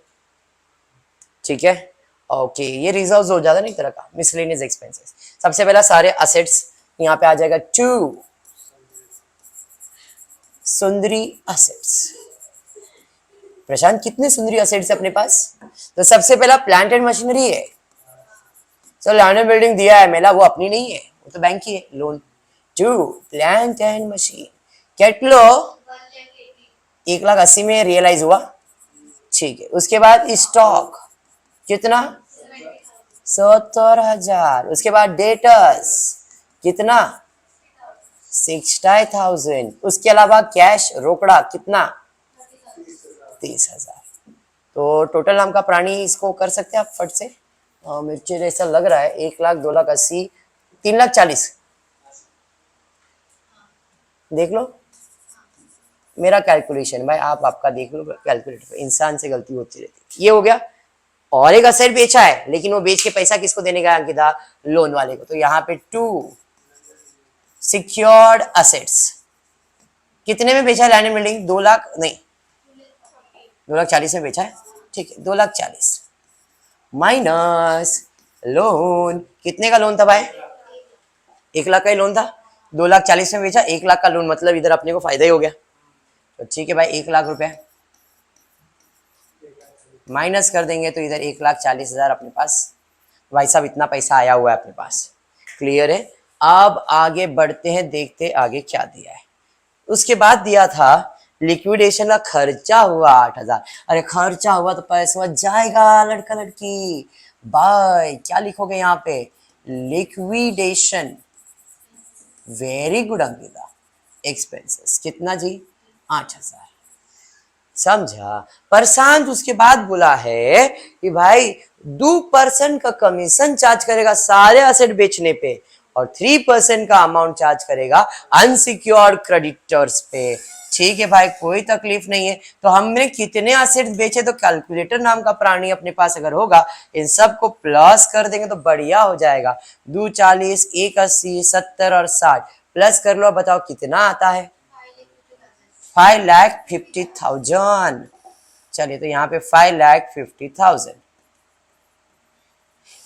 ठीक है। ओके, ये रिजर्व्स हो जाता नहीं तरह का, मिसलेनियस एक्सपेंसेस। सबसे पहला सारे असेट्स यहाँ पे आ जाएगा 2 सुंदरी असेट्स। प्रशांत कितने सुंदरी असेट्स है अपने पास, तो सबसे पहला प्लांट एंड मशीनरी है। सर लैंड एंड बिल्डिंग दिया है मेला, वो अपनी नहीं है, वो तो बैंक की है, लोन। 2 प्लांट एंड मशीन, कितना 1,80,000 में रियलाइज हुआ, ठीक है। उसके बाद स्टॉक कितना 70,000। उसके बाद डेटर्स कितना 60,000। उसके अलावा कैश रोकड़ा कितना 30,000। तो टोटल नाम का प्राणी इसको कर सकते हैं आप फट से, मुझे ऐसा लग रहा है 1 लाख, 2,80,000, 3,40,000। देख लो मेरा कैलकुलेशन, भाई आप आपका देख लो कैलकुलेटर, इंसान से गलती होती रहती। ये हो गया। और एक असेट बेचा है, लेकिन वो बेच के पैसा किसको देने का अंकिता, लोन वाले को। तो यहाँ पे 2 सिक्योर्ड असेट्स कितने में बेचा है, लैंड एंड बिल्डिंग 2 लाख नहीं 2,40,000 में बेचा है, ठीक है। 2,40,000 माइनस लोन। कितने का लोन था भाई? 1 लाख का ही लोन था। 2,40,000 में बेचा, 1 लाख का लोन, मतलब इधर अपने को फायदा ही हो गया। तो ठीक है भाई, 1 लाख रुपए माइनस कर देंगे तो इधर 1,40,000 अपने पास। भाई साहब इतना पैसा आया हुआ है अपने पास। क्लियर है? अब आगे बढ़ते हैं, देखते आगे क्या दिया है। उसके बाद दिया था लिक्विडेशन का खर्चा हुआ 8,000। अरे खर्चा हुआ तो पैसा जाएगा लड़का लड़की। बाय क्या लिखोगे यहाँ पे? Liquidation. Very good Ankita. Expenses कितना जी? 8,000। समझा? प्रशांत उसके बाद बोला है कि भाई 2% का कमीशन चार्ज करेगा सारे असेट बेचने पे, और 3% का अमाउंट चार्ज करेगा अनसिक्योर्ड क्रेडिटर्स पे। ठीक है भाई, कोई तकलीफ नहीं है। तो हमने कितने असेट बेचे, तो कैलकुलेटर नाम का प्राणी अपने पास अगर होगा, इन सब को प्लस कर देंगे तो बढ़िया हो जाएगा। 240, 180, 70 और 60 प्लस कर लो, बताओ कितना आता है? 5,50,000। चलिए तो यहाँ पे 5,50,000।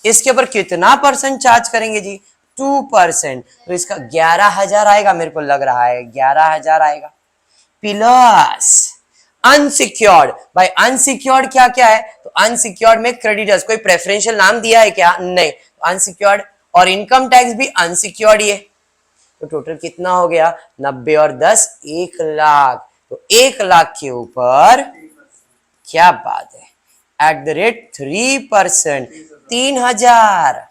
इसके ऊपर कितना परसेंट चार्ज करेंगे जी? 2%। तो इसका 11,000 आएगा, मेरे को लग रहा है 11,000 आएगा। Plus unsecured. भाई अनसिक्योर्ड क्या क्या है? तो अनसिक्योर्ड में क्रेडिटर्स, कोई प्रेफरेंशियल नाम दिया है क्या? नहीं। अनसिक्योर्ड, और इनकम टैक्स भी अनसिक्योर्ड ही है। तो टोटल कितना हो गया? 90 और 10, 1 लाख। तो 1 लाख के ऊपर, क्या बात है, @3%, 3,000।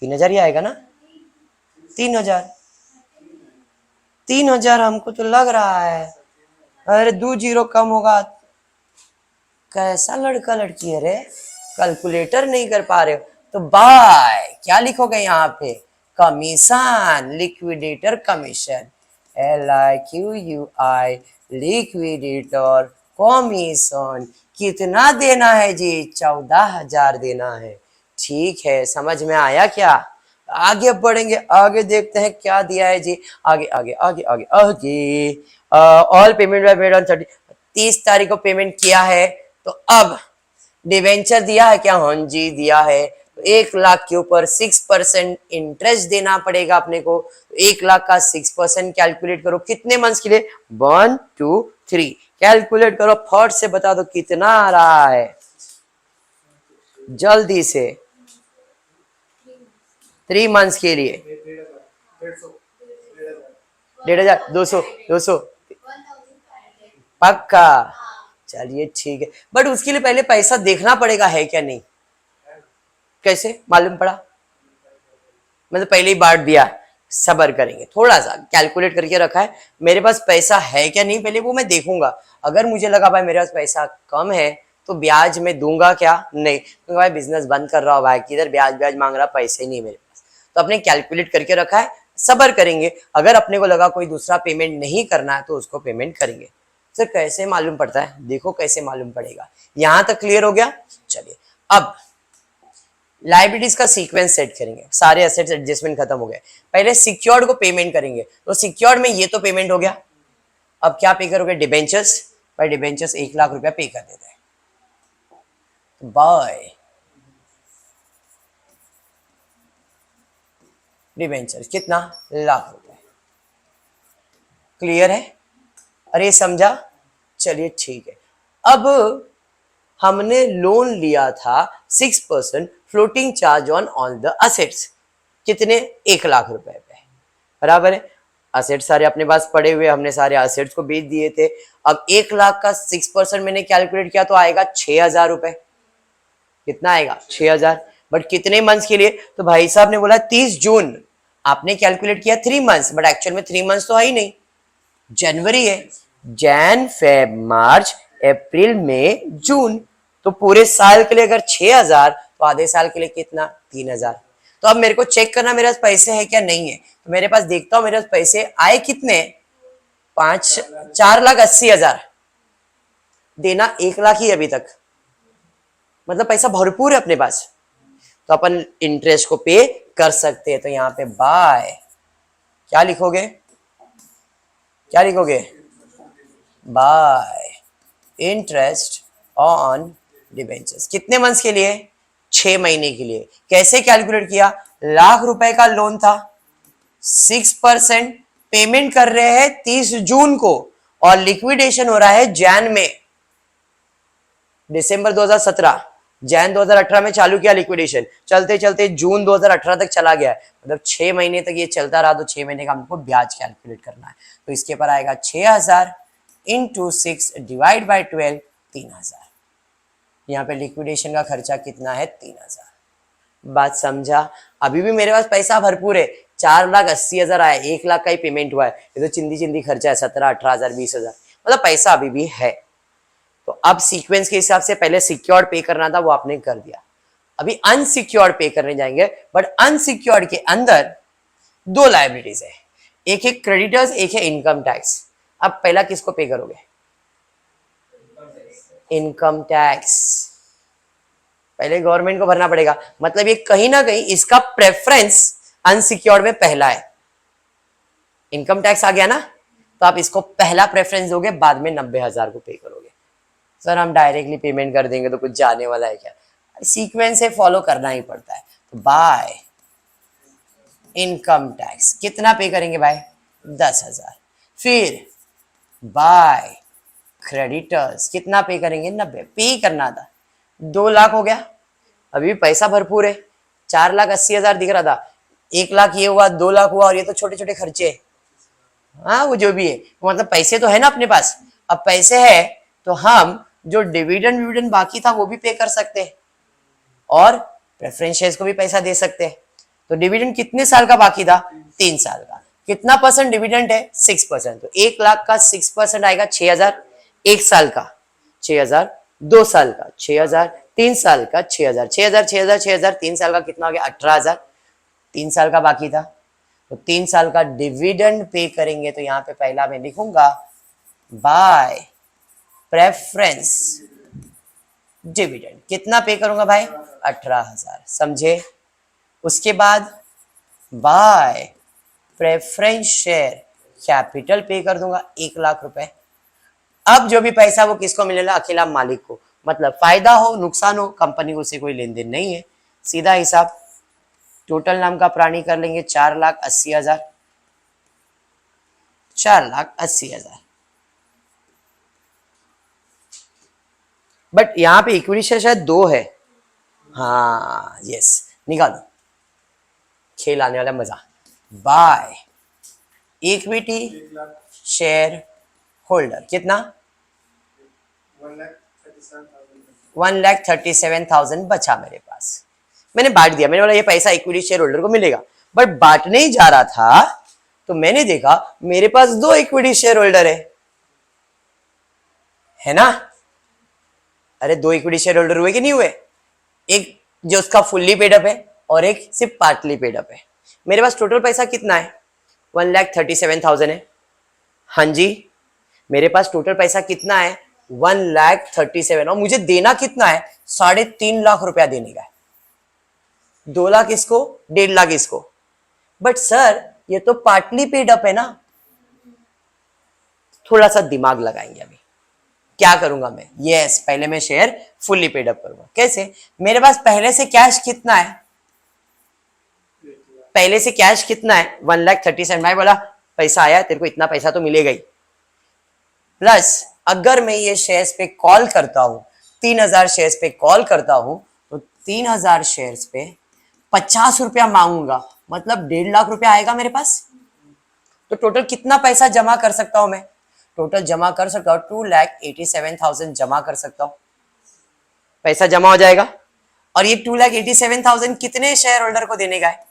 3,000 ही आएगा ना? 3,000, 3,000 हमको तो लग रहा है। अरे 2 जीरो कम होगा। कैसा लड़का लड़की है रे, कैलकुलेटर नहीं कर पा रहे हो। तो बाय क्या लिखोगे यहाँ पे? Commission, liquidator commission. LIQUI, liquidator commission. कितना देना है जी? 14,000 देना है। ठीक है, समझ में आया क्या? आगे बढ़ेंगे, आगे देखते हैं क्या दिया है जी। आगे आगे आगे आगे आगे। All payment by made on 30 तारीख को पेमेंट किया है। तो अब डिवेंचर दिया है क्या? हाँ जी दिया है। तो 1 लाख के ऊपर 6% इंटरेस्ट देना पड़ेगा अपने को। 1 लाख का 6% कैलकुलेट करो कितने मंथ्स के लिए? 1, 2, 3 कैलकुलेट करो, फट से बता दो कितना आ रहा है जल्दी से। 3 मंथ्स के लिए 1,500, 200, 200 पक्का। चलिए ठीक है, बट उसके लिए पहले पैसा देखना पड़ेगा है क्या नहीं? कैसे मालूम पड़ा? मतलब पहले ही बांट दिया। सबर करेंगे, थोड़ा सा कैलकुलेट करके रखा है। मेरे पास पैसा है क्या नहीं पहले वो मैं देखूंगा। अगर मुझे लगा भाई मेरे पास पैसा कम है तो ब्याज में दूंगा क्या? नहीं, क्योंकि भाई बिजनेस बंद कर रहा हो भाई, किधर ब्याज ब्याज मांग रहा, पैसे नहीं मेरे पास। तो अपने कैलकुलेट करके रखा है, सबर करेंगे। अगर अपने को लगा कोई दूसरा पेमेंट नहीं करना है तो उसको पेमेंट करेंगे। सर कैसे मालूम पड़ता है? देखो कैसे मालूम पड़ेगा। यहां तक क्लियर हो गया? चलिए अब लाइबिलिटीज का सीक्वेंस सेट करेंगे। सारे एसेट्स एडजस्टमेंट खत्म हो गए, पहले सिक्योर्ड को पेमेंट करेंगे। तो सिक्योर्ड में ये तो पेमेंट हो गया। अब क्या पे करोगे? डिबेंचर्स। भाई डिबेंचर्स 1 लाख रुपया पे कर देते हैं। बाय डिबेंचर्स कितना? 1 लाख रुपए। क्लियर है? अरे समझा? चलिए ठीक है। अब हमने लोन लिया था 6% floating charge on all the assets. कितने? 1 लाख रुपए पे। बराबर है। असेट सारे अपने पास पड़े हुए, हमने सारे असेट्स को बेच दिए थे। अब 1 लाख का 6% मैंने कैलकुलेट किया तो आएगा 6,000 रुपए। कितना आएगा? 6,000। बट कितने मंथ्स के लिए? तो भाई साहब ने बोला 30 जून। आपने कैलकुलेट किया 3 मंथ्स, बट एक्चुअल में 3 मंथ्स तो है ही नहीं, जनवरी है। जैन फेब मार्च अप्रैल मई जून। तो पूरे साल के लिए अगर 6,000 तो आधे साल के लिए कितना? 3,000। तो अब मेरे को चेक करना मेरे पास पैसे है क्या नहीं है। तो मेरे पास देखता हूं मेरे पास पैसे आए कितने? 4,80,000। देना 1 लाख ही अभी तक, मतलब पैसा भरपूर है अपने पास। तो अपन इंटरेस्ट को पे कर सकते हैं। तो यहाँ पे बाय क्या लिखोगे? क्या लिखोगे? Bye interest on debentures. कितने मंथ्स के लिए? 6 महीने के लिए। कैसे कैलकुलेट किया? लाख रुपए का लोन था, 6% पेमेंट कर रहे हैं 30 जून को और लिक्विडेशन हो रहा है जैन में। दिसंबर 2017, जैन 2018 में चालू किया लिक्विडेशन, चलते चलते जून 2018 तक चला गया है, मतलब 6 महीने तक ये चलता रहा। तो 6 महीने का हमको ब्याज कैलकुलेट करना है। तो इसके पर आएगा 6000 इंटू 6 डिवाइड बाई 12, 3000। यहाँ पे लिक्विडेशन का खर्चा कितना है? 3000। बात समझा? अभी भी मेरे पास पैसा भरपूर है, 4,80,000 आया, 1 लाख का ही पेमेंट हुआ है। ये तो चिंदी चिंदी खर्चा है, 17-18,000, 20,000, मतलब पैसा अभी भी है। तो अब सीक्वेंस के हिसाब से पहले सिक्योर्ड पे करना था, वो आपने कर दिया। अभी अनसिक्योर्ड पे करने जाएंगे, बट अनसिक्योर्ड के अंदर 2 लायबिलिटीज है, एक है क्रेडिटर्स, एक है इनकम टैक्स। अब पहला किसको पे करोगे? इनकम टैक्स पहले गवर्नमेंट को भरना पड़ेगा, मतलब ये कहीं ना कहीं इसका प्रेफरेंस अनसिक्योर्ड में पहला है। इनकम टैक्स आ गया ना, तो आप इसको पहला प्रेफरेंस दोगे, बाद में 90,000 को पे करोगे। सर हम डायरेक्टली पेमेंट कर देंगे तो कुछ जाने वाला है क्या? सीक्वेंस से फॉलो करना ही पड़ता है। तो बाय इनकम टैक्स कितना पे करेंगे भाई? 10,000। फिर बाय क्रेडिटर्स कितना पे करेंगे? 90। पे करना था, 2 लाख हो गया। अभी भी पैसा भरपूर है, 4,80,000 दिख रहा था, 1 लाख ये हुआ, 2 लाख हुआ, और ये तो छोटे छोटे खर्चे। हाँ वो जो भी है, मतलब पैसे तो है ना अपने पास। अब पैसे है तो हम जो डिविडेंड बाकी था वो भी पे कर सकते हैं, और प्रेफरेंस शेयर्स को भी पैसा दे सकते हैं। तो डिविडेंड कितने साल का बाकी था? 3 साल का। कितना परसेंट डिविडेंड है? 6%। तो 1 लाख का 6% आएगा 6,000। 1 साल का 6,000, 2 साल का 6,000, 3 साल का 6,000, 6,000, 6,000, 6,000, 3 साल का कितना हो गया? 18,000। 3 साल का बाकी था, तो 3 साल का डिविडेंड पे करेंगे। तो यहाँ पे पहला मैं लिखूंगा बाय प्रेफरेंस डिविडेंड। कितना पे करूंगा भाई? 18,000। समझे? उसके बाद बाय प्रेफरेंस शेयर कैपिटल पे कर दूंगा 1 लाख रुपए। अब जो भी पैसा वो किसको मिलेगा? अकेला मालिक को। मतलब फायदा हो नुकसान हो कंपनी को से कोई लेन देन नहीं है, सीधा हिसाब। टोटल नाम का प्राणी कर लेंगे 4,80,000, 4,80,000। बट यहाँ पे इक्विटी शेयर शायद 2 है। हाँ यस, निकालो, खेल आने वाला मजा। बाय इक्विटी शेयर होल्डर कितना? 1,37,000 बचा मेरे पास, मैंने बांट दिया। मैंने बोला ये पैसा इक्विटी शेयर होल्डर को मिलेगा, बट बांटने ही जा रहा था तो मैंने देखा मेरे पास 2 इक्विटी शेयर होल्डर है ना? अरे 2 इक्विटी शेयर होल्डर हुए कि नहीं हुए? एक जो उसका फुल्ली पेड अप है और एक सिर्फ पार्टली पेड अप है। मेरे पास टोटल पैसा कितना है? 1,37,000 है। हाँ जी, मेरे पास टोटल पैसा कितना है? 1,37,000, और मुझे देना कितना है? 3.5 लाख रुपया देने का है। 2 लाख इसको, 1.5 लाख इसको। बट सर ये तो पार्टली पेड अप है ना। थोड़ा सा दिमाग लगाएंगे अभी। क्या करूंगा मैं? यस, पहले मैं शेयर फुल्ली पेड अप करूंगा। कैसे? मेरे पास पहले से कैश कितना है? पहले से कैश कितना है? 1,37,000। मैं बोला पैसा आया, तेरे को इतना पैसा तो मिलेगा ही। प्लस अगर मैं ये शेयर्स पे कॉल करता हूं, 3,000 शेयर्स पे कॉल करता हूं, तो 3,000 शेयर्स पे 50 रुपया मांगूंगा, मतलब 1.5 लाख रुपया आएगा मेरे पास। तो टोटल कितना पैसा जमा कर सकता हूं मैं? टोटल जमा कर सकता हूं 2,87,000 जमा कर सकता हूं। पैसा जमा हो जाएगा। और ये 2,87,000 कितने शेयर होल्डर को देने का है?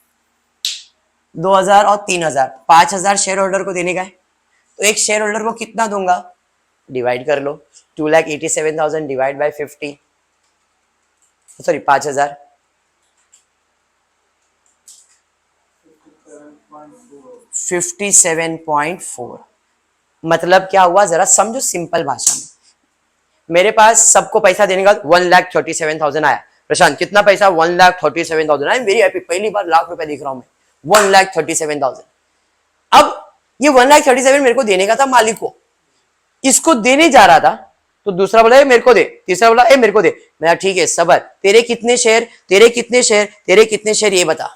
2,000 और 3,000, 5,000 शेयर होल्डर को देने का है। तो एक शेयर होल्डर को कितना दूंगा? डिवाइड कर लो, 2,87,000 डिवाइड बाय 50, सॉरी 5,000, 57.4। मतलब क्या हुआ जरा समझो सिंपल भाषा में। मेरे पास सबको पैसा देने का 1,37,000 आया। प्रशांत कितना पैसा? 1,37,000। आई एम वेरी हैप्पी, पहली बार लाख रुपए देख रहा हूं मैं। 1,37,000। अब ये 1,37,000 मेरे को देने का था मालिक को, इसको देने जा रहा था तो दूसरा बोला ए मेरे को दे, तीसरा बोला ए मेरे को दे। मैं ठीक है सबर, तेरे कितने शेयर, तेरे कितने शेयर, तेरे कितने शेयर, ये बता,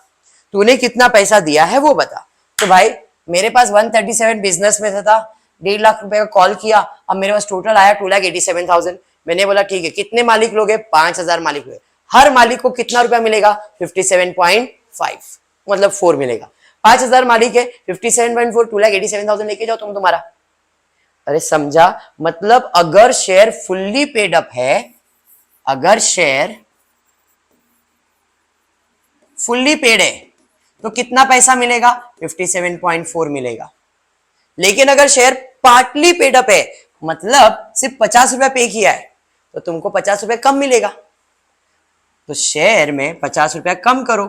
तूने कितना पैसा दिया है वो बता। तो भाई मेरे पास 137 बिजनेस में था, 1.5 लाख रुपए का कॉल किया, अब मेरे पास टोटल आया 2,87,000। मैंने बोला ठीक है कितने मालिक लोगे, 5,000 मालिक लोगे, हर मालिक को कितना रुपया मिलेगा, 57.5 मतलब 4 मिलेगा। 5,000 मालिक है, 57.4, 2,87,000 लेके जाओ तुम तुम्हारा। अरे समझा, मतलब अगर शेयर फुल्ली पेड अप है, अगर शेयर फुल्ली पेड है तो कितना पैसा मिलेगा, 57.4 मिलेगा। लेकिन अगर शेयर पार्टली पेड अप है, मतलब सिर्फ 50 रुपया पे किया है, तो तुमको 50 रुपया कम मिलेगा। तो शेयर में 50 रुपया कम करो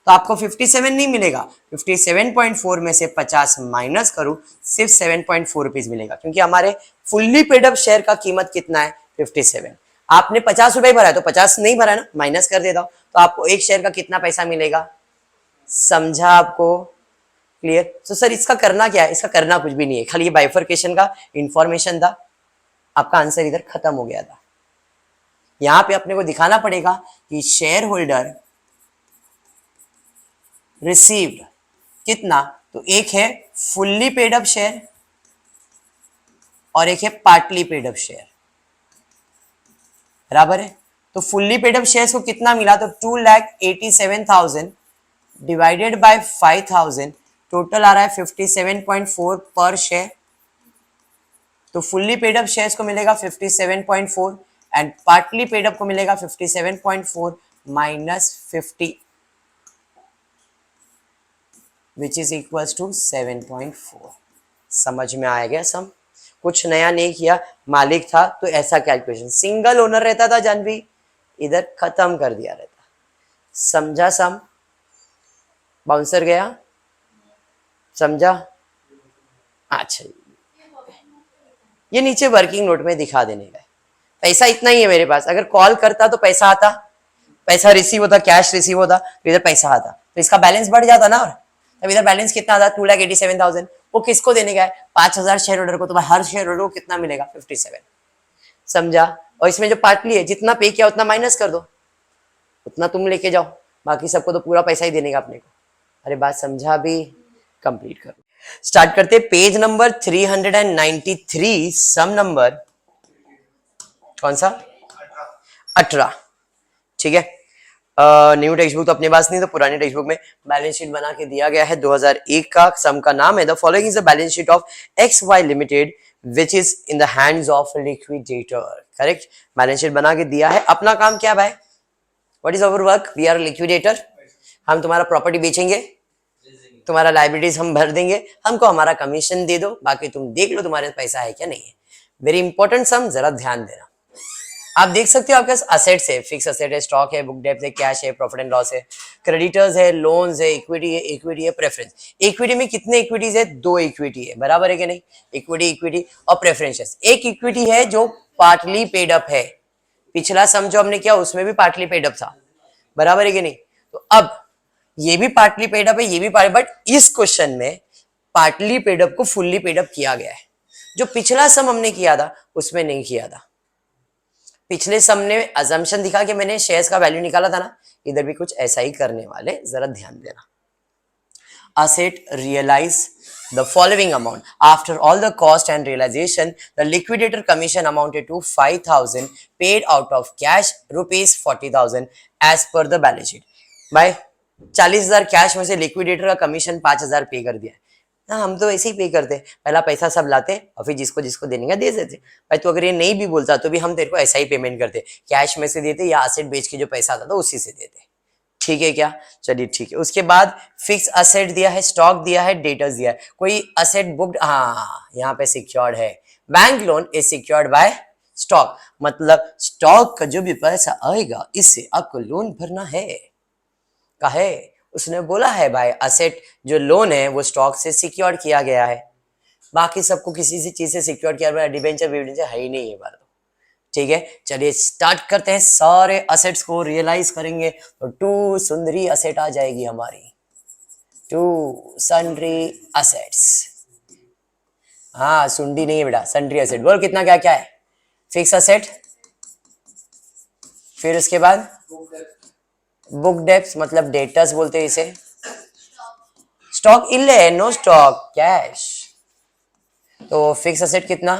तो आपको 57 नहीं मिलेगा, 57.4 में से 50 माइनस करो, सिर्फ 7.4 रुपीज मिलेगा, क्योंकि हमारे फुल्ली पेड अप शेयर का कीमत कितना है, 57। आपने 50 रुपए भरा है तो 50 नहीं भरा ना, माइनस कर देता हूं, तो आपको एक शेयर का कितना पैसा मिलेगा, समझा आपको, क्लियर। तो सर इसका करना क्या है, इसका करना कुछ भी नहीं है, खाली ये बाइफर्केशन का इंफॉर्मेशन था, आपका आंसर इधर खत्म हो गया था। यहां पे अपने को दिखाना पड़ेगा कि शेयर होल्डर रिसीव्ड कितना, तो एक है फुल्ली पेड अप शेयर और एक है पार्टली पेड अप शेयर, बराबर है। तो फुल्ली पेड अप शेयर्स को कितना मिला, तो 2,87,000 डिवाइडेड बाय 5,000, टोटल आ रहा है 57.4 पर शेयर। तो फुल्ली पेड अप शेयर्स को मिलेगा 57.4 एंड पार्टली पेड अप को मिलेगा 57.4 minus 50 which is equals to 7.4। समझ में आया गया सम, कुछ नया नहीं किया, मालिक था तो ऐसा कैलकुलेशन, सिंगल ओनर रहता था जानवी, इधर खत्म कर दिया रहता, समझा सम, बाउंसर गया, समझा। अच्छा ये नीचे वर्किंग नोट में दिखा देने का, पैसा इतना ही है मेरे पास, अगर कॉल करता तो पैसा आता, पैसा रिसीव होता, कैश रिसीव होता तो इधर पैसा आता, तो इसका बैलेंस बढ़ जाता ना, और तब इधर बैलेंस कितना आता, 2,87,000, वो किसको देने का है, 5,000 शेयर होल्डर को, तो हर शेयर होल्डर को कितना मिलेगा, 57, समझा। और इसमें जो पार्टली है, जितना पे किया उतना माइनस कर दो, उतना तुम लेके जाओ, बाकी सबको तो पूरा पैसा ही देने का अपने को। अरे बात समझा भी, कंप्लीट करो। स्टार्ट करते पेज नंबर 393, सम नंबर कौन सा, 18, ठीक है। न्यू टेक्स्ट बुक तो अपने पास नहीं, तो पुरानी टेक्स्ट बुक में बैलेंस शीट बना के दिया गया है 2001 का। सम का नाम है the following is the balance sheet of X Y limited which is in the hands of liquidator, correct. Balance sheet बना के दिया है, अपना काम क्या भाई, what is our work, we are liquidator, हम तुम्हारा प्रॉपर्टी बेचेंगे, तुम्हारा लाइबिलिटीज हम भर देंगे, हमको हमारा कमीशन दे दो, बाकी तुम देख लो तुम्हारे पैसा है क्या नहीं है। वेरी इंपॉर्टेंट सम, जरा ध्यान देना। आप देख सकते हो आपके पास असेट्स है, फिक्स असेट है, स्टॉक है, बुक डेब्ट है, कैश है, प्रॉफिट एंड लॉस है, क्रेडिटर्स है, लोन्स है, इक्विटी है, प्रेफरेंस। इक्विटी में कितने इक्विटीज है, 2 इक्विटी है, बराबर है कि नहीं, इक्विटी और प्रेफरेंसेस। एक इक्विटी है जो पार्टली पेड अप है, पिछला सम जो हमने किया उसमें भी पार्टली पेड अप था, बराबर है कि नहीं। तो अब ये भी पार्टली पेड अप है, ये भी पार्ट, बट इस क्वेश्चन में पार्टली पेड अप को फुल्ली पेड अप किया गया है, जो पिछला सम हमने किया था उसमें नहीं किया था। पिछले सम ने अजम्पशन दिखा के मैंने शेयर्स का वैल्यू निकाला था ना, इधर भी कुछ ऐसा ही करने वाले, जरा ध्यान देना। Asset realise the following amount after all the cost and realization, the liquidator commission amounted to 5,000 paid out of cash rupees 40,000 as per the balance sheet। भाई 40,000 कैश में से लिक्विडेटर का कमीशन 5,000 पे कर दिया है ना, हम तो ऐसे ही पे करते, पहला पैसा सब लाते और फिर जिसको जिसको देने का दे देते। भाई तो अगर ये नहीं भी बोलता तो भी हम तेरे को ऐसा ही पेमेंट करते, कैश में से देते या एसेट बेच के जो पैसा आता था उसी से देते, ठीक है क्या, चलिए ठीक है। उसके बाद फिक्स असेट दिया है, स्टॉक दिया है, डेटर्स दिया है, कोई असेट बुक्ड, हाँ यहाँ पे सिक्योर्ड है, bank loan is secured by stock, मतलब स्टॉक का जो भी पैसा आएगा इससे आपको लोन भरना है, काहे, उसने बोला है भाई असेट जो लोन है वो स्टॉक से सिक्योर किया गया है, बाकी सबको किसी से चीज से सिक्योर किया गया, डिबेंचर विबेंचर है ही नहीं है बार, ठीक है। चलिए स्टार्ट करते हैं, सारे असेट्स को रियलाइज करेंगे तो 2 सुंदरी असेट आ जाएगी हमारी, 2 सनरी असेट्स, हाँ सुंडी नहीं है बेटा, सन्ड्री एसेट। बोल कितना क्या क्या है? फिक्स असेट, फिर उसके बाद बुक डेप्स मतलब डेटर्स बोलते हैं इसे। स्टॉक इल्ले, नो स्टॉक कैश। तो फिक्स असेट कितना?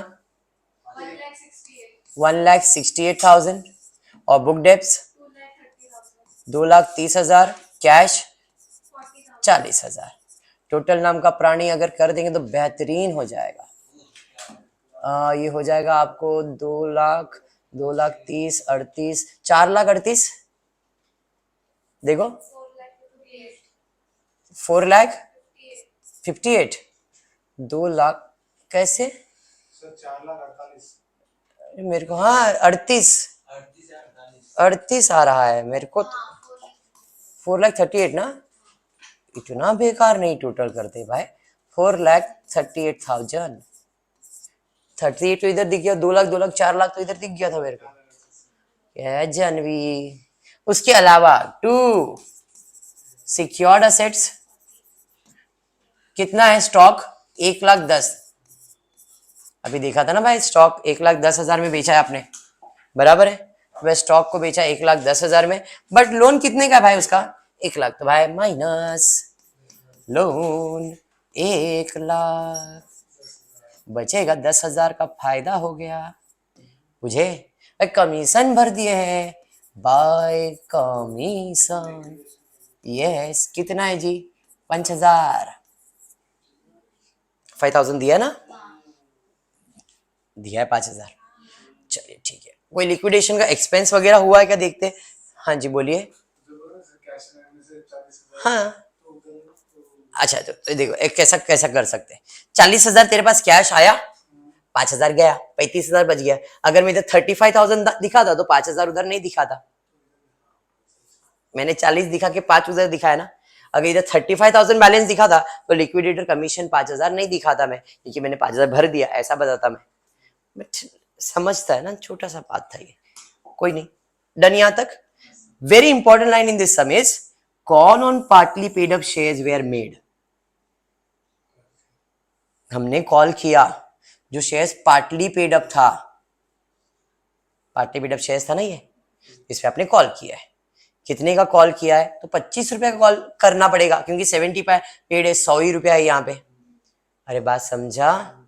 1,68,000। और बुक डेप्स 2,30,000। कैश 40,000। टोटल नाम का प्राणी अगर कर देंगे तो बेहतरीन हो जाएगा। ये हो जाएगा आपको 2,00,000, 2,30,000, 38, 4,38,000। देखो 4,58,000। 2,00,000 कैसे? 4,48,000 मेरे को हाँ 38 आ रहा है मेरे को। 4,38,000 ना, इतना बेकार नहीं टोटल करते भाई। 4,38,000। 38 तो इधर दिख गया, 2,00,000 2,00,000 4,00,000 तो इधर दिख गया था मेरे को। क्या जानवी। उसके अलावा टू सिक्योर्ड असेट्स कितना है? स्टॉक 1,10,000। अभी देखा था ना भाई, स्टॉक 1,10,000 में बेचा है आपने, बराबर है। वह स्टॉक को बेचा 1,10,000 में, बट लोन कितने का भाई उसका? 1,00,000। तो भाई माइनस लोन 1,00,000, बचेगा 10,000 का फायदा हो गया। मुझे कमीशन भर दिए हैं बाय कमीशन। यस कितना है जी? 5,000। 5,000 दिया ना? दिया है 5,000। चलिए ठीक है। कोई लिक्विडेशन का एक्सपेंस वगैरह हुआ है क्या देखते? हाँ जी बोलिए। हाँ अच्छा, तो देखो एक कैसा कैसा कर सकते हैं। 40,000 तेरे पास कैश आया, 5,000 गया, 35,000 बच गया। अगर मैं इधर 35,000 दिखा था तो 5,000 उधर नहीं दिखा था। मैंने 40 दिखा के 5 उधर दिखाया ना। अगर इधर 35,000 बैलेंस दिखा था तो लिक्विडेटर कमीशन 5,000 नहीं दिखा था मैं, क्योंकि मैंने 5,000 भर दिया, ऐसा बताता मैं। बट समझता है ना, छोटा सा बात था ये, कोई नहीं। डन यहां तक। Very important line in this some is call on partly paid up shares were made. हमने कॉल किया जो शेयर्स पार्टली पेड अप था, पार्टली पेड अप शेयर्स था ना ये, इस पे आपने कॉल किया है। कितने का कॉल किया है? तो 25 रुपए का कॉल करना पड़ेगा, क्योंकि 70 पेड है, 100 ही रुपया है यहाँ पे। अरे बात समझा?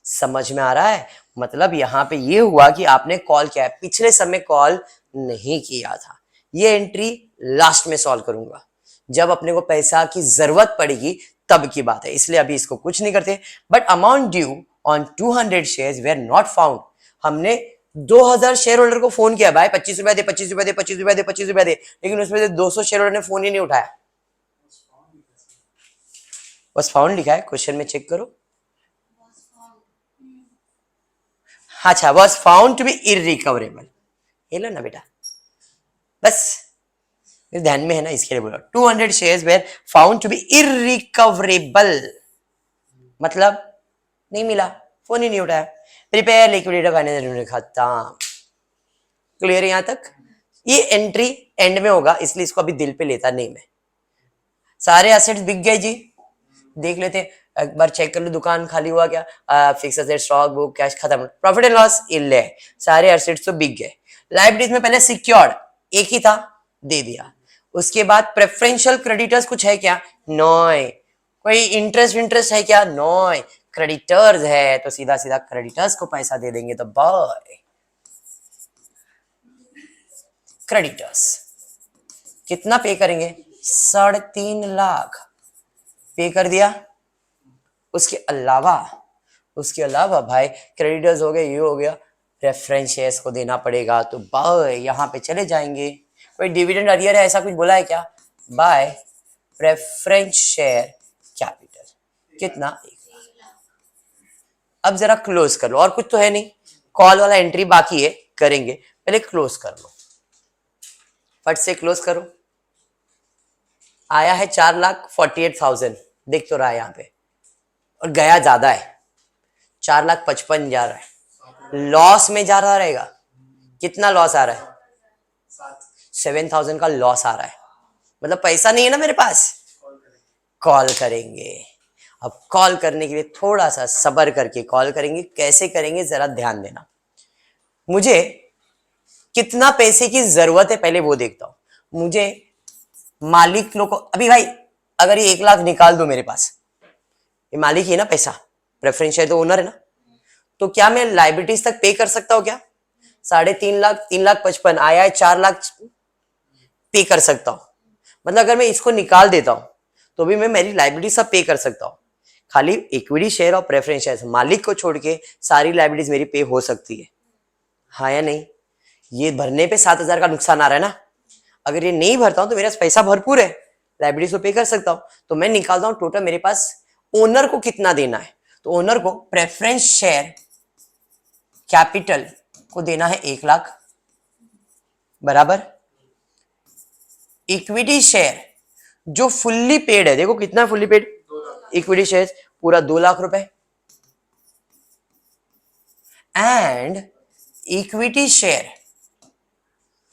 समझ में आ रहा है? मतलब यहाँ पे ये हुआ कि आपने कॉल किया है, पिछले समय कॉल नहीं किया था। ये एंट्री लास्ट में सॉल्व करूंगा, जब अपने को पैसा की जरूरत पड़ेगी तब की बात है, इसलिए अभी इसको कुछ नहीं करते। But amount due on 200 shares where not found. हमने 2,000 शेयर होल्डर को फोन किया, भाई 25 रुपया दे, 25 रुपया दे, 25 रुपया दे, 25 रुपया दे, लेकिन उसमें से 200 शेयर होल्डर ने फोन ही नहीं उठाया। बस फाउंड लिखा है, क्वेश्चन में चेक करो। अच्छा, was found to be irrecoverable. ये लो ना बेटा, बस ध्यान में है ना, इसके लिए बोला 200 shares were found to be irrecoverable, मतलब नहीं मिला, फोन ही नहीं उठाया। प्रिपेयर लिक्विडेटर फाइनेंस खत्म। क्लियर यहां तक? ये एंट्री एंड में होगा, इसलिए इसको अभी दिल पे लेता नहीं मैं। सारे एसेट्स बिक गए जी, देख लेते हैं एक बार, चेक कर लो दुकान खाली हुआ क्या। Fix asset, stock book, cash खत्म। प्रॉफिट एंड लॉस इल्ले, सारे एसेट्स तो बिक गए। लायबिलिटीज में पहले सिक्योर्ड एक ही था, दे दिया। उसके बाद प्रेफरेंशियल क्रेडिटर्स कुछ है क्या? नॉय। कोई इंटरेस्ट है क्या? नॉय। क्रेडिटर्स है तो सीधा सीधा क्रेडिटर्स को पैसा दे देंगे, तो बाय क्रेडिटर्स। कितना पे करेंगे? 3.5 लाख पे कर दिया। उसके अलावा भाई क्रेडिटर्स हो गए, ये हो गया, रेफरेंस शेयर्स को देना पड़ेगा, तो बाय यहाँ पे चले जाएंगे। कोई डिविडेंड अरियर है ऐसा कुछ बोला है क्या? बाय प्रेफरेंस शेयर कैपिटल कितना? 1,00,000। अब जरा क्लोज कर लो, और कुछ तो है नहीं, कॉल वाला एंट्री बाकी है, करेंगे, पहले क्लोज कर लो, फट से क्लोज करो। आया है 4,48,000, देख तो रहा है यहाँ पे, और गया ज्यादा है, 4,55,000 जा रहा है, लॉस में जा रहा रहेगा। कितना लॉस आ रहा है? 7,000 का लॉस आ रहा है, मतलब पैसा नहीं है ना मेरे पास, कॉल करेंगे। अब कॉल करने के लिए थोड़ा सा सब्र करके कॉल करेंगे। कैसे करेंगे जरा ध्यान देना। मुझे कितना पैसे की जरूरत है पहले वो देखता हूं। मुझे मालिक लोग को अभी भाई अगर ये 1 लाख निकाल दो मेरे पास, ये मालिक ही है ना पैसा, प्रेफरेंस शेयर तो ओनर है ना, तो क्या मैं लाइबिलिटीज तक पे कर सकता हूं क्या? 3.5 लाख 3,55,000 आया है, 4 लाख पे कर सकता हूं। मतलब अगर मैं इसको निकाल देता हूं तो भी मैं मेरी लाइबिलिटी सब पे कर सकता हूं। खाली इक्विटी शेयर और प्रेफरेंस शेयर मालिक को छोड़ के सारी लाइबिलिटीज मेरी पे हो सकती है, हाँ या नहीं? ये भरने पे 7,000 का नुकसान आ रहा है ना। अगर ये नहीं भरता हूं तो मेरे पास पैसा भरपूर है, लाइबिलिटीज को पे कर सकता हूं। तो मैं निकालता हूं टोटल मेरे पास ओनर को कितना देना है। तो ओनर को प्रेफरेंस शेयर कैपिटल को देना है 1 लाख बराबर इक्विटी शेयर जो फुल्ली पेड है, देखो कितना फुल्ली पेड इक्विटी शेयर पूरा 2 लाख रुपए, एंड इक्विटी शेयर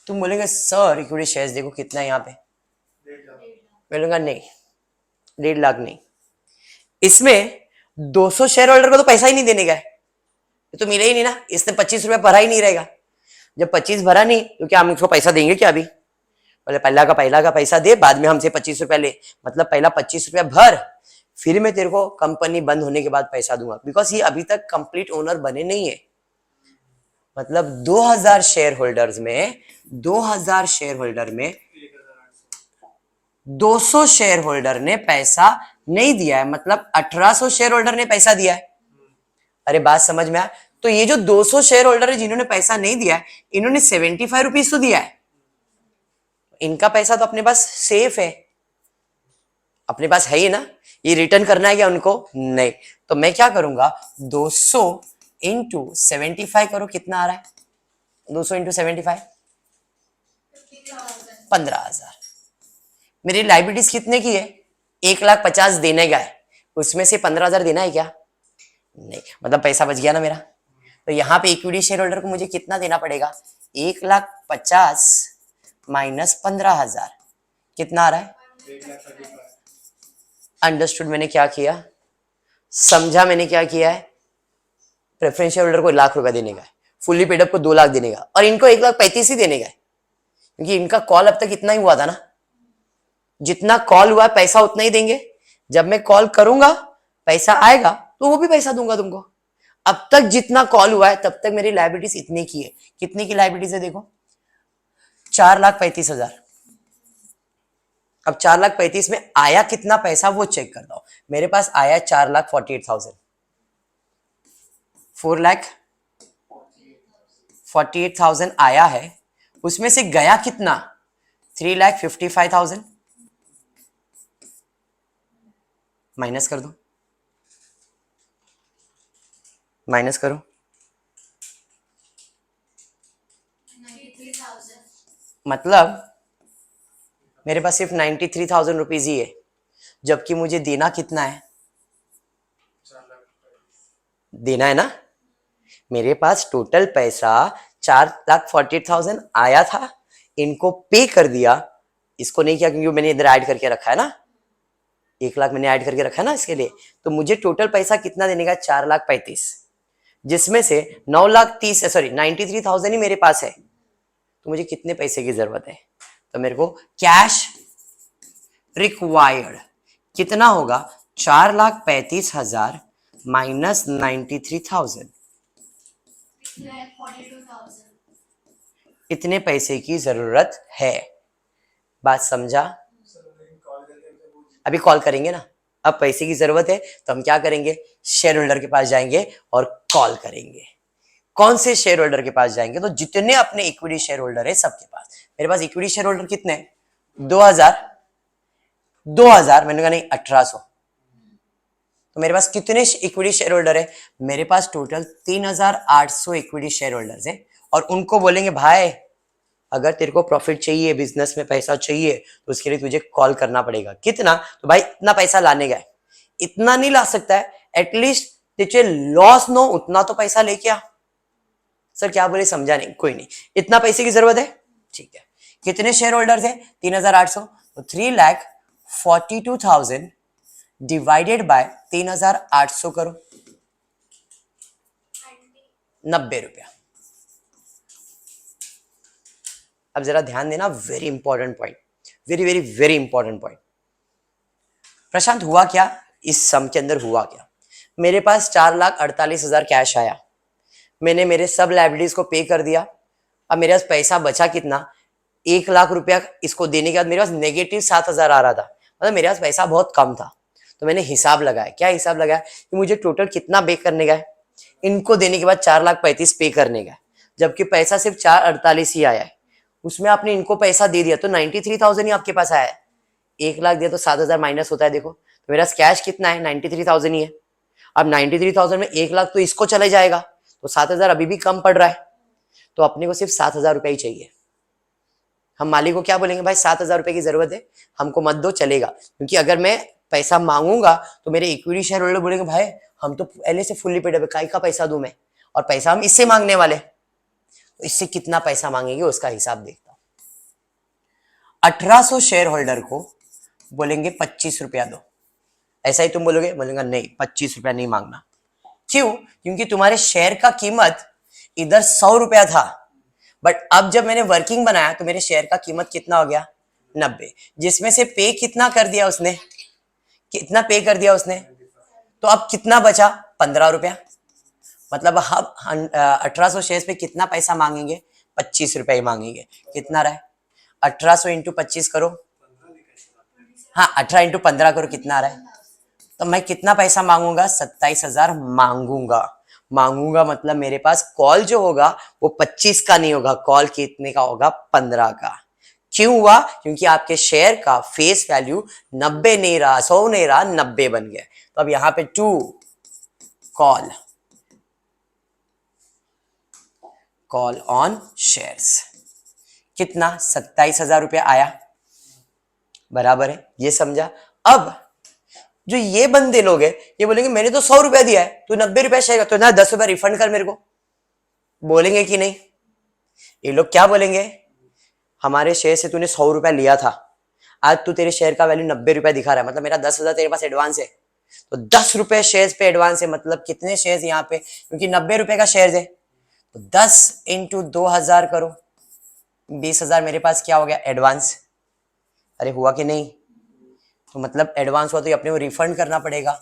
तुम बोलेंगे सर इक्विटी शेयर्स देखो कितना है यहाँ पे, बोलूंगा नहीं 1.5 लाख नहीं, इसमें 200 शेयर होल्डर को तो पैसा ही नहीं देने का है, ये तो मिले ही नहीं ना, इसने 25 रुपया भरा ही नहीं रहेगा। जब 25 भरा नहीं तो क्या हम इसको पैसा देंगे क्या? अभी बोले पहला का पैसा दे, बाद में हमसे 25 रुपया ले, मतलब पहला 25 रुपया भर, फिर मैं तेरे को कंपनी बंद होने के बाद पैसा दूंगा, बिकॉज ये अभी तक कंप्लीट ओनर बने नहीं है। मतलब 2000 शेयर होल्डर्स में 2000 शेयर होल्डर में 200 शेयर होल्डर ने पैसा नहीं दिया है, मतलब 1800 शेयर होल्डर ने पैसा दिया है। अरे बात समझ में आया? तो ये जो 200 शेयर होल्डर है जिन्होंने पैसा नहीं दिया है, इन्होंने 75 रुपीज तो दिया है, इनका पैसा तो अपने पास सेफ है, अपने पास है ही ना। ये रिटर्न करना है क्या उनको? नहीं। तो मैं क्या करूंगा, 200 इंटू 75 करो, कितना आ रहा है? 200 इंटू 75 15,000। मेरी लाइबिलिटीज कितने की है? 1,50,000 देने का है, उसमें से 15,000 देना है क्या? नहीं, मतलब पैसा बच गया ना मेरा। तो यहाँ पे इक्विटी शेयर होल्डर को मुझे कितना देना पड़ेगा? 1,50,000 माइनस 15,000, कितना आ रहा है? अंडरस्टूड मैंने क्या किया? समझा मैंने क्या किया है? प्रेफरेंस शेयर होल्डर को 1 लाख रुपया देने का है, फुल्ली पेडअप को 2 लाख देने का, और इनको 1,35,000 ही देने का है, क्योंकि इनका कॉल अब तक इतना ही हुआ था ना, जितना कॉल हुआ पैसा उतना ही देंगे। जब मैं कॉल करूंगा पैसा आएगा तो वो भी पैसा दूंगा तुमको। अब तक जितना कॉल हुआ है तब तक मेरी लाइबिलिटीज इतने की है। कितने की लाइबिलिटीज है देखो? 4,35,000। अब 4,35,000 में आया कितना पैसा वो चेक करता हूं। मेरे पास आया 4,48,000, 4,48,000 आया है, उसमें से गया कितना? 3,55,000 माइनस कर दो, माइनस करो, 93,000। मतलब मेरे पास सिर्फ 93,000 रुपीज ही है, जबकि मुझे देना कितना है? देना है ना। मेरे पास टोटल पैसा 4,48,000 आया था, इनको पे कर दिया, इसको नहीं किया क्योंकि मैंने इधर ऐड करके रखा है ना, 1 लाख मैंने ऐड करके रखा है ना इसके लिए। तो मुझे टोटल पैसा कितना देने का? 4,35,000, जिसमें से 93,000 ही मेरे पास है। तो मुझे कितने पैसे की जरूरत है? तो मेरे को कैश रिक्वायर्ड कितना होगा? 4,35,000 माइनस 93,000, 42,000। इतने पैसे की जरूरत है। बात समझा? अभी कॉल करेंगे ना, अब पैसे की जरूरत है तो हम क्या करेंगे? शेयर होल्डर के पास जाएंगे और कॉल करेंगे। कौन से शेयर होल्डर के पास जाएंगे? तो जितने अपने इक्विटी शेयर होल्डर है सबके पास। मेरे पास इक्विटी शेयर होल्डर कितने हैं? 2,000 मैंने कहा नहीं 1,800। तो मेरे पास कितने इक्विटी शेयर होल्डर है? मेरे पास टोटल 3,800 इक्विटी शेयर होल्डर्स है। और उनको बोलेंगे भाई अगर तेरे को प्रॉफिट चाहिए, बिजनेस में पैसा चाहिए, तो उसके लिए तुझे कॉल करना पड़ेगा। कितना? तो भाई इतना पैसा लाने का है, इतना नहीं ला सकता है, एटलीस्ट तुझे लॉस नो उतना तो पैसा लेके आ। सर क्या बोले समझा नहीं, कोई नहीं, इतना पैसे की जरूरत है, ठीक है। कितने शेयर होल्डर्स है? 3,800, तो 3,42,000 डिवाइडेड बाय 3800 करो, 90 रुपया। अब जरा ध्यान देना, very important point, very very very important point. Prashant हुआ क्या, इस सम के अंदर हुआ क्या, मेरे पास 4,48,000 कैश आया, मैंने मेरे सब लाइबिलिटीज को पे कर दिया। अब मेरे पास पैसा बचा कितना, 1,00,000 रुपया इसको देने के बाद मेरे पास नेगेटिव 7,000 आ रहा था, मतलब मेरे पास पैसा बहुत कम था। तो मैंने हिसाब लगाया, क्या हिसाब लगाया कि मुझे टोटल कितना पे करने का है, इनको देने के बाद 4,35,000 पे करने का है, जबकि पैसा सिर्फ 4,48 ही आया है। उसमें आपने इनको पैसा दे दिया तो 93,000 ही आपके पास आया है। 1,00,000 दिया तो 7,000 माइनस होता है, देखो तो मेरा कैश कितना है, 93,000 ही है। अब 93,000 में 1,00,000 तो इसको चले जाएगा, तो 7,000 अभी भी कम पड़ रहा है, तो अपने को सिर्फ 7,000 रुपये ही चाहिए। हम मालिक को क्या बोलेंगे, भाई 7,000 रुपये की जरूरत है, हमको मत दो, चलेगा। क्योंकि अगर मैं पैसा मांगूंगा तो मेरे इक्विटी शेयर होल्डर बोलेंगे, भाई हम तो पहले से फुल्ली पेड है, काय का पैसा दूं मैं, और पैसा हम इससे मांगने वाले, तो इससे कितना पैसा मांगेंगे उसका हिसाब देखता हूं। 1,800 शेयर होल्डर को बोलेंगे 25 रुपया दो, ऐसा ही तुम बोलोगे, बोलेंगे नहीं 25 रुपया नहीं मांगना। क्यों, क्योंकि तुम्हारे शेयर का कीमत इधर 100 रुपया था, बट अब जब मैंने वर्किंग बनाया तो मेरे शेयर का कीमत कितना हो गया, 90, जिसमें से पे कितना कर दिया उसने, कितना पे कर दिया उसने, तो अब कितना बचा, 15 रुपया। मतलब हम 1,800 शेयर पे कितना पैसा मांगेंगे, 25 रुपया ही मांगेंगे। कितना रहा है, 1,800 इंटू 25 करो, हाँ 18 इंटू 15 करो, कितना आ रहा है, तो मैं कितना पैसा मांगूंगा, 27,000 मांगूंगा मतलब मेरे पास कॉल जो होगा वो 25 का नहीं होगा, कॉल कितने का होगा, 15 का। क्यों हुआ, क्योंकि आपके शेयर का फेस वैल्यू 90 नहीं रहा, 100 नहीं रहा, 90 बन गया। तो अब यहां पे 2 कॉल ऑन शेयर्स, कितना, 27,000 रुपया आया, बराबर है, ये समझा। अब जो ये बंदे लोग हैं ये बोलेंगे मैंने तो 100 रुपया दिया है, तू 90 रुपया शेयर, तो ना 10 रुपया रिफंड कर मेरे को, बोलेंगे कि नहीं। ये लोग क्या बोलेंगे, हमारे शेयर से तूने 100 रुपया लिया था, आज तू तेरे शेयर का वैल्यू 90 रुपया दिखा रहा है, मतलब मेरा 10,000 तेरे पास एडवांस है, तो 10 रुपए शेयर पे एडवांस है, मतलब कितने शेयर यहाँ पे, क्योंकि 90 रुपए का शेयर है, तो 10 इंटू 2,000 करो, 20,000 मेरे पास क्या हो गया, एडवांस। अरे हुआ कि नहीं, तो मतलब एडवांस हुआ तो अपने को रिफंड करना पड़ेगा,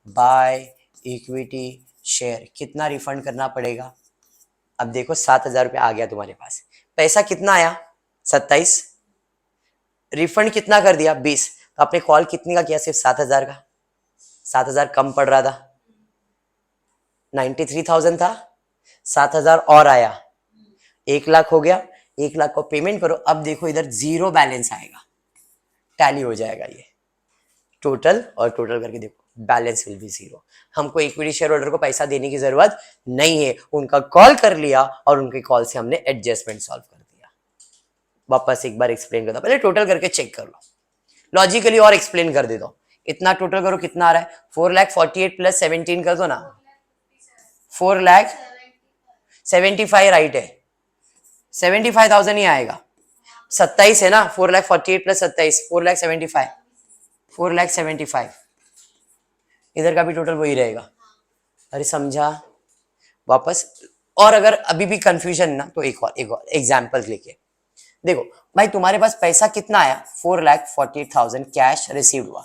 बाय इक्विटी शेयर, कितना रिफंड करना पड़ेगा। अब देखो 7,000 रुपया आ गया तुम्हारे पास, पैसा कितना आया, 27, रिफंड कितना कर दिया, 20, तो आपने कॉल कितनी का किया, सिर्फ 7,000 का, 7,000 कम पड़ रहा था, 93,000 था, 7,000 और आया, 1,00,000 हो गया, 1,00,000 को पेमेंट करो। अब देखो इधर जीरो बैलेंस आएगा, टैली हो जाएगा ये टोटल, और टोटल करके देखो बैलेंस विल बी जीरो। हमको इक्विटी शेयर होल्डर को पैसा देने की जरूरत नहीं है, उनका कॉल कर लिया और उनके कॉल से हमने एडजस्टमेंट सॉल्व कर दिया। वापस एक बार एक्सप्लेन करता, पहले टोटल करके चेक कर लो, लॉजिकली और एक्सप्लेन कर दे दो। इतना टोटल करो, कितना आ रहा है, 4,48,000 प्लस 17 कर दो ना, 4,75,000 राइट है, 75,000 ही आएगा, 27 है ना, 4,48,000 प्लस 27, 4,75,000, 4,75,000, इधर का भी टोटल वही रहेगा। अरे समझा, वापस। और अगर अभी भी कंफ्यूजन ना, तो एक और एग्जाम्पल लेके देखो। भाई तुम्हारे पास पैसा कितना आया, 4,48,000 कैश रिसीव हुआ,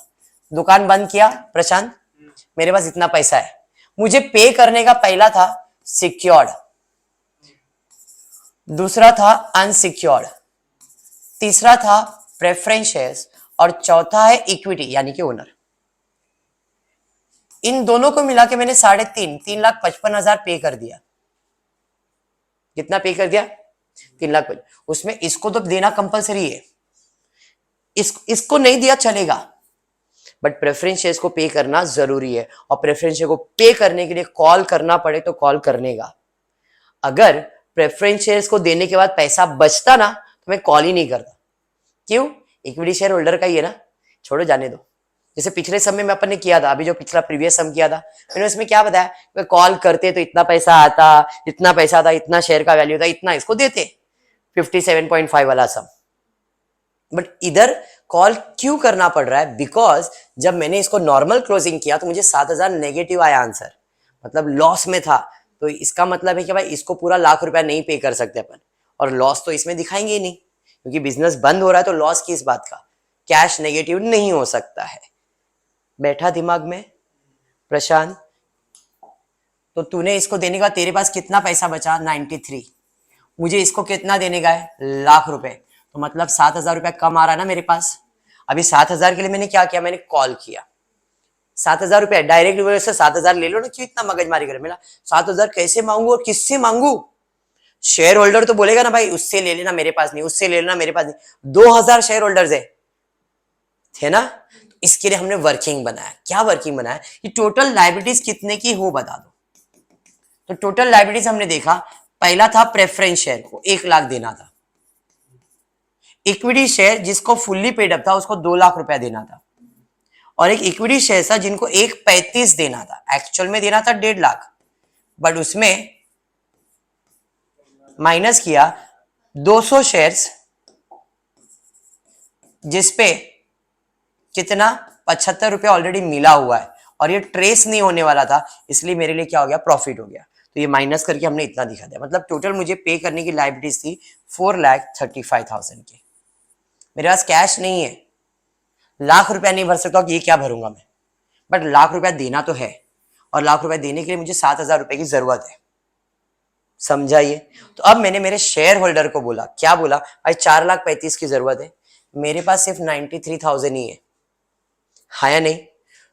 दुकान बंद किया प्रशांत, मेरे पास इतना पैसा है, मुझे पे करने का पहला था सिक्योर्ड, दूसरा था अनसिक्योर्ड, तीसरा था प्रेफरेंस शेयर्स, और चौथा है इक्विटी यानी कि ओनर। इन दोनों को मिला के मैंने 3,55,000 पे कर दिया। कितना पे कर दिया, 3,55,000। उसमें इसको तो देना कंपलसरी है, इसको नहीं दिया चलेगा, बट प्रेफरेंस शेयर्स को पे करना जरूरी है, और प्रेफरेंस शेयर को पे करने के लिए कॉल करना पड़े तो कॉल करने का। अगर प्रेफरेंस शेयर्स को देने के बाद पैसा बचता ना, तो मैं कॉल ही नहीं करता। क्यों, इक्विटी शेयर होल्डर का ही है ना, छोड़ो जाने दो। जैसे पिछले समय में अपन ने किया था, अभी जो पिछला प्रीवियस सम किया था, मैंने उसमें क्या बताया, कॉल करते तो इतना पैसा आता, इतना पैसा था, इतना शेयर का वैल्यू था, इतना इसको देते, 57.5 वाला सम, बट इधर कॉल क्यों करना पड़ रहा है? बिकॉज जब मैंने इसको नॉर्मल क्लोजिंग किया तो मुझे 7,000 नेगेटिव आया आंसर, मतलब लॉस में था। तो इसका मतलब है कि भाई इसको पूरा ₹1,00,000 नहीं पे कर सकते अपन, और लॉस तो इसमें दिखाएंगे ही नहीं, क्योंकि बिजनेस बंद हो रहा है तो लॉस किस बात का? कैश नेगेटिव नहीं हो सकता है। बैठा दिमाग में प्रशांत? तो तूने इसको देने का, तेरे पास कितना पैसा बचा? 93। मुझे इसको कितना देने का है? ₹1,00,000। तो मतलब ₹7,000 कम आ रहा है ना मेरे पास। अभी 7,000 के लिए मैंने क्या किया? मैंने कॉल किया। ₹7,000 डायरेक्ट से 7,000 ले लो ना, क्यों इतना मगजमारी करे? मेरा 7,000 कैसे मांगू और किससे मांगू? शेयर होल्डर तो बोलेगा ना भाई उससे ले लेना, मेरे पास नहीं, उससे ले लेना, मेरे पास नहीं। 2,000 शेयर होल्डर्स है, थे ना? इसके लिए हमने वर्किंग बनाया। क्या वर्किंग बनाया? कि टोटल लाइबिलिटीज कितने की हो बता दो। तो टोटल लाइबिलिटीज हमने देखा, पहला था प्रेफरेंस शेयर को 1,00,000 देना था। इक्विटी शेयर जिसको फुल्ली पेड अप था उसको ₹2,00,000 देना था। और एक इक्विटी शेयर था जिनको 1,35 देना था, एक्चुअल में देना था 1,50,000, बट उसमें माइनस किया 200 शेयर्स, जिसपे कितना ₹75 ऑलरेडी मिला हुआ है और ये ट्रेस नहीं होने वाला था, इसलिए मेरे लिए क्या हो गया? प्रॉफिट हो गया। तो ये माइनस करके हमने इतना दिखा दिया। मतलब टोटल मुझे पे करने की लाइबिलिटीज थी 4,35,000 की। मेरे पास कैश नहीं है, ₹1,00,000 नहीं भर सकता कि ये क्या भरूंगा मैं, बट ₹1,00,000 देना तो है, और ₹1,00,000 देने के लिए मुझे ₹7,000 की जरूरत है। समझा ये? तो अब मैंने मेरे शेयर होल्डर को बोला, क्या बोला? भाई 4,35,000 की जरूरत है, मेरे पास सिर्फ 93,000 ही है या नहीं?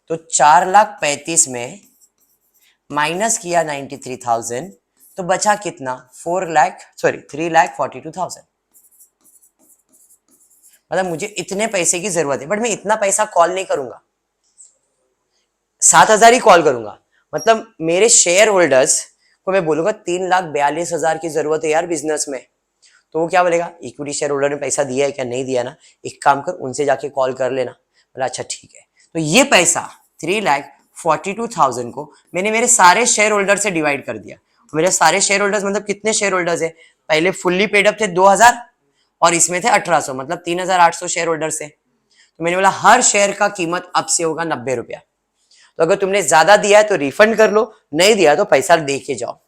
तो 4,35,000 में माइनस किया 93,000, तो बचा कितना? 3,42,000। मतलब मुझे इतने पैसे की जरूरत है, बट मैं इतना पैसा कॉल नहीं करूंगा, 7,000 ही कॉल करूंगा। मतलब मेरे शेयर होल्डर्स को मैं बोलूंगा 3,42,000 की जरूरत है यार बिजनेस में। तो वो क्या बोलेगा? इक्विटी शेयर होल्डर ने पैसा दिया है क्या? नहीं दिया ना, एक काम कर उनसे जाके कॉल कर लेना। बोला अच्छा ठीक है। तो ये पैसा 3,42,000 को मैंने मेरे सारे शेयर होल्डर से डिवाइड कर दिया। मेरे सारे शेयर होल्डर्स मतलब कितने शेयर होल्डर्स है? पहले फुल्ली पेड अप थे 2,000 और इसमें थे 1,800, मतलब 3,800 शेयर होल्डर्स है। तो मैंने बोला हर शेयर का कीमत अब से होगा ₹90। तो अगर तुमने ज्यादा दिया है तो रिफंड कर लो, नहीं दिया तो पैसा दे के जाओ,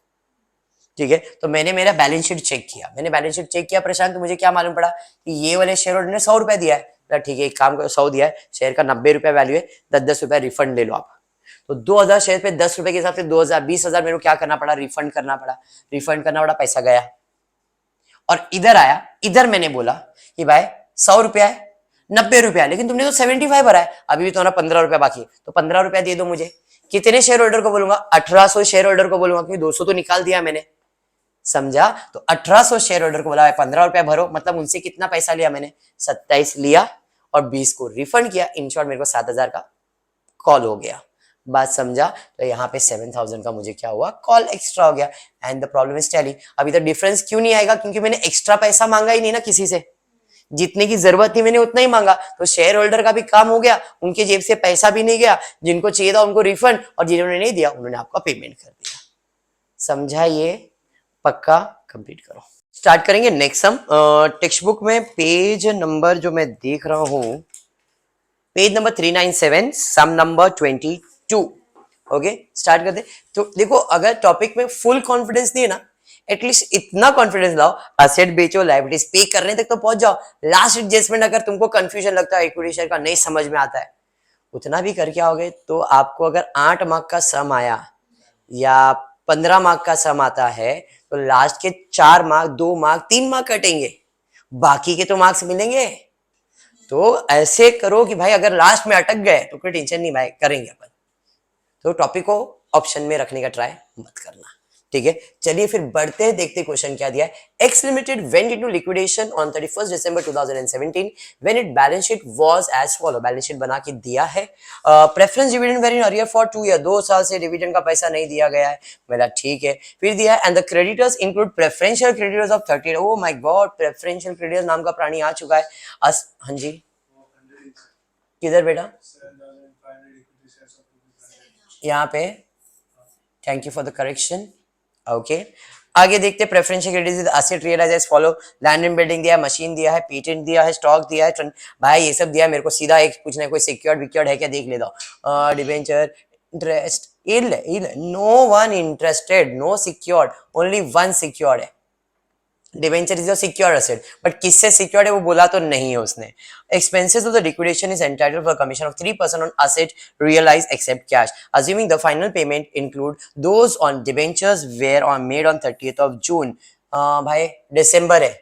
ठीक है? तो मैंने मेरा बैलेंस शीट चेक किया। मैंने बैलेंस शीट चेक किया प्रशांत, तो मुझे क्या मालूम पड़ा कि ये वाले शेयर होल्डर ने ₹100 दिया है। ठीक है, एक काम करो, 100 दिया है, शेयर का ₹90 वैल्यू है, 10-10 रिफंड ले लो आप। तो 2,000 शेयर पे ₹10 के हिसाब से 2,000 20,000 मेरे को क्या करना पड़ा? रिफंड करना पड़ा। रिफंड करना पड़ा, पैसा गया। और इधर आया, इधर मैंने बोला कि भाई ₹100 है, ₹90, लेकिन तुमने तो 75 भरा है, अभी भी तुम्हारा ₹15 बाकी, तो ₹15 दे दो मुझे। कितने शेयर होल्डर को बोलूंगा? 1,800 शेयर होल्डर को बोलूंगा, क्योंकि 200 तो निकाल दिया मैंने। समझा? तो 1,800 शेयर होल्डर को बोला ₹15 भरो, मतलब उनसे कितना पैसा लिया मैंने? 27 लिया और 20 को रिफंड किया। इन शॉर्ट मेरे को 7,000 का कॉल हो गया। बात समझा? तो यहाँ पे 7,000 का मुझे क्या हुआ? कॉल एक्स्ट्रा हो गया। And the problem is tally. अभी तो डिफरेंस क्यों नहीं आएगा? क्योंकि मैंने एक्स्ट्रा पैसा मांगा ही नहीं ना किसी से, जितने की जरूरत थी मैंने उतना ही मांगा। तो शेयर होल्डर का भी काम हो गया, उनके जेब से पैसा भी नहीं गया, जिनको चाहिए था उनको रिफंड, और जिन्होंने नहीं दिया उन्होंने आपका पेमेंट कर दिया। समझा ये? पक्का कंप्लीट करो। स्टार्ट करेंगे नेक्स्ट सम। टेक्स्ट बुक में पेज नंबर जो मैं देख रहा हूं, पेज नंबर 397, सम नंबर 22। ओके, स्टार्ट करते। तो देखो, अगर टॉपिक में फुल कॉन्फिडेंस नहीं है ना, एटलीस्ट इतना कॉन्फिडेंस लाओ, असेट बेचो, लायबिलिटीज पे करने तक तो पहुंच जाओ। लास्ट एडजस्टमेंट अगर तुमको कंफ्यूजन लगता है, इक्विटी शेयर का नहीं समझ में आता है, उतना भी करके आओगे तो आपको अगर 8 मार्क का सम आया या 15 मार्क का सम आता है, तो लास्ट के 4 मार्क, 2 मार्क, 3 मार्क कटेंगे, बाकी के तो मार्क्स मिलेंगे। तो ऐसे करो कि भाई अगर लास्ट में अटक गए तो कोई टेंशन नहीं भाई, करेंगे अपन। तो टॉपिक को ऑप्शन में रखने का ट्राई मत करना, ठीक है? चलिए फिर बढ़ते हैं, देखते क्वेश्चन क्या दिया है। X limited went into liquidation on 31 December 2017 when it balance sheet was as follow. Balance sheet बना के दिया है। Preference dividend were in arrear for 2 year, 2 साल से डिविडेंड का पैसा नहीं दिया गया है। मेरा ठीक है। फिर दिया है and the creditors include preferential creditors of 30। Oh my God, preferential creditors नाम का प्राणी आ चुका है। हाँ जी, किधर बेटा? यहाँ पे, thank you for the correction. Okay, आगे देखते हैं preferential credit asset realise as follow. Land and building दिया है, मशीन दिया है, पेटेंट दिया है, स्टॉक दिया है, भाई ये सब दिया है। मेरे को सीधा एक पूछना है, कोई सिक्योर्ड विक्योर्ड है क्या, देख लेता हूँ। Debenture interest ill no one interested, no secured, only one secured है। Debenture is a secure asset, but किससे सिक्योर्ड है वो बोला तो नहीं है उसने। Expenses of the liquidation is entitled for commission of 3% on asset realise except cash, assuming the final payment include those on debentures where on made on 30th of June। भाई दिसंबर है,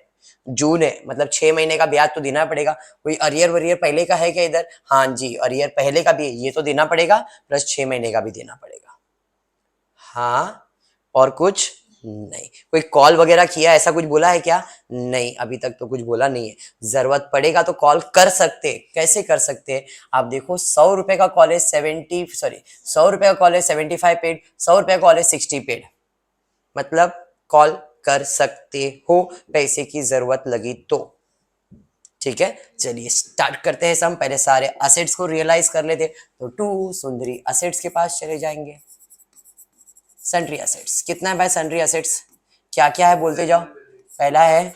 जून है, मतलब 6 महीने का ब्याज तो देना पड़ेगा। कोई अरियर वरियर पहले का है क्या इधर? हाँ जी, अरियर पहले का भी है, ये तो देना पड़ेगा, प्लस 6 महीने का भी देना पड़ेगा। हाँ, और कुछ नहीं। कोई कॉल वगैरह किया, ऐसा कुछ बोला है क्या? नहीं, अभी तक तो कुछ बोला नहीं है। जरूरत पड़ेगा तो कॉल कर सकते। कैसे कर सकते हैं? आप देखो, 100 रुपए का कॉल है 100 रुपए का कॉल है 75 पेड, 100 रुपए का कॉल है 60 पेड, मतलब कॉल कर सकते हो पैसे की जरूरत लगी तो। ठीक है, चलिए स्टार्ट करते हैं। हम पहले सारे असेट्स को रियलाइज कर लेते, तो टू सुंदरी असेट्स के पास चले जाएंगे। सन्ड्री एसेट्स कितना है भाई? सन्ड्री एसेट्स क्या क्या है बोलते जाओ। पहला है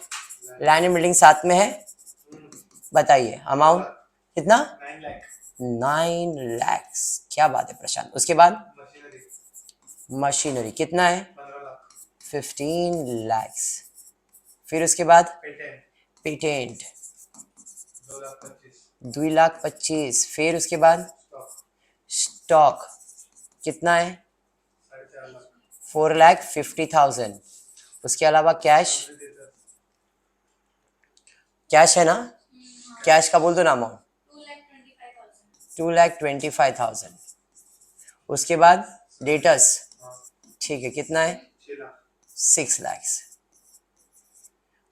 लैंड एंड बिल्डिंग, साथ में है, बताइए अमाउंट कितना? 9 लाख। क्या बात है प्रशांत। उसके बाद मशीनरी कितना है? 15 लाख। फिर उसके बाद पेटेंट 2,25,000। फिर उसके बाद स्टॉक कितना है? 4,50,000। उसके अलावा कैश, कैश है ना? कैश का बोल दो ना अमाउंट, 2,25,000। उसके बाद डेटर्स, ठीक है, कितना है? 6 लाख।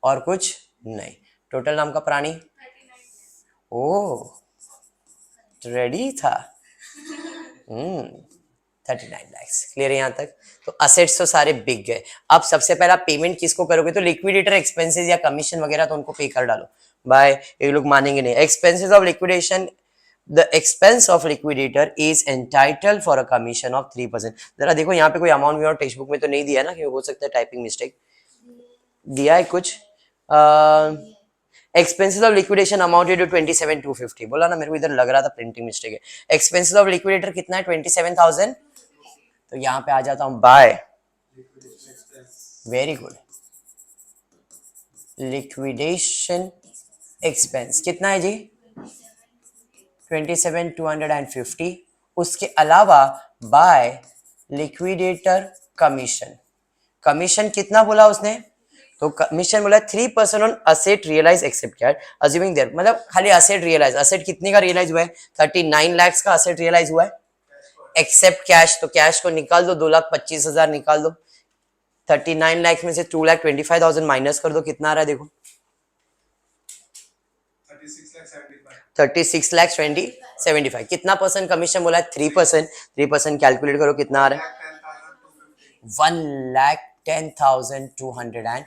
और कुछ नहीं। टोटल नाम का प्राणी, ओ रेडी था। 39 लाख। क्लियर है यहाँ तक? तो असेट्स तो सारे बिक गए। अब सबसे पहला पेमेंट किसको करोगे? तो लिक्विडेटर एक्सपेंसेस या कमीशन वगैरह तो उनको पे कर डालो। भाई ये लोग मानेंगे नहीं। Expenses of liquidation, the expense of liquidator is entitled for a commission of 3%। जरा देखो यहाँ पे कोई अमाउंट भी और टेक्स्ट बुक में तो नहीं दिया ना, कि हो सकता है टाइपिंग मिस्टेक दिया है कुछ। Expenses of liquidation amounted to 27,250। बोला ना, मेरे को इधर लग रहा था प्रिंटिंग मिस्टेक है। एक्सपेंसेस ऑफ लिक्विडेटर कितना है? 27,000। तो यहाँ पे आ जाता हूं बाय, वेरी गुड, लिक्विडेशन एक्सपेंस कितना है जी? 27,250। उसके अलावा बाय लिक्विडेटर कमीशन, कमीशन कितना बोला उसने? तो कमीशन बोला 3% on asset realise except cash, assuming there, मतलब खाली असेट रियलाइज। असेट कितने का रियलाइज हुआ है? 39 लाख का असेट रियलाइज हुआ है, एक्सेप्ट कैश। तो कैश को निकाल दो, 2,25,000 निकाल दो। 39 लाख में से 2,25,000 माइनस कर दो, कितना आ रहा है देखो? 36,20,75। कितना परसेंट कमीशन बोला है? 3%। 3% कैलकुलेट करो, कितना आ रहा है? 1,10,250।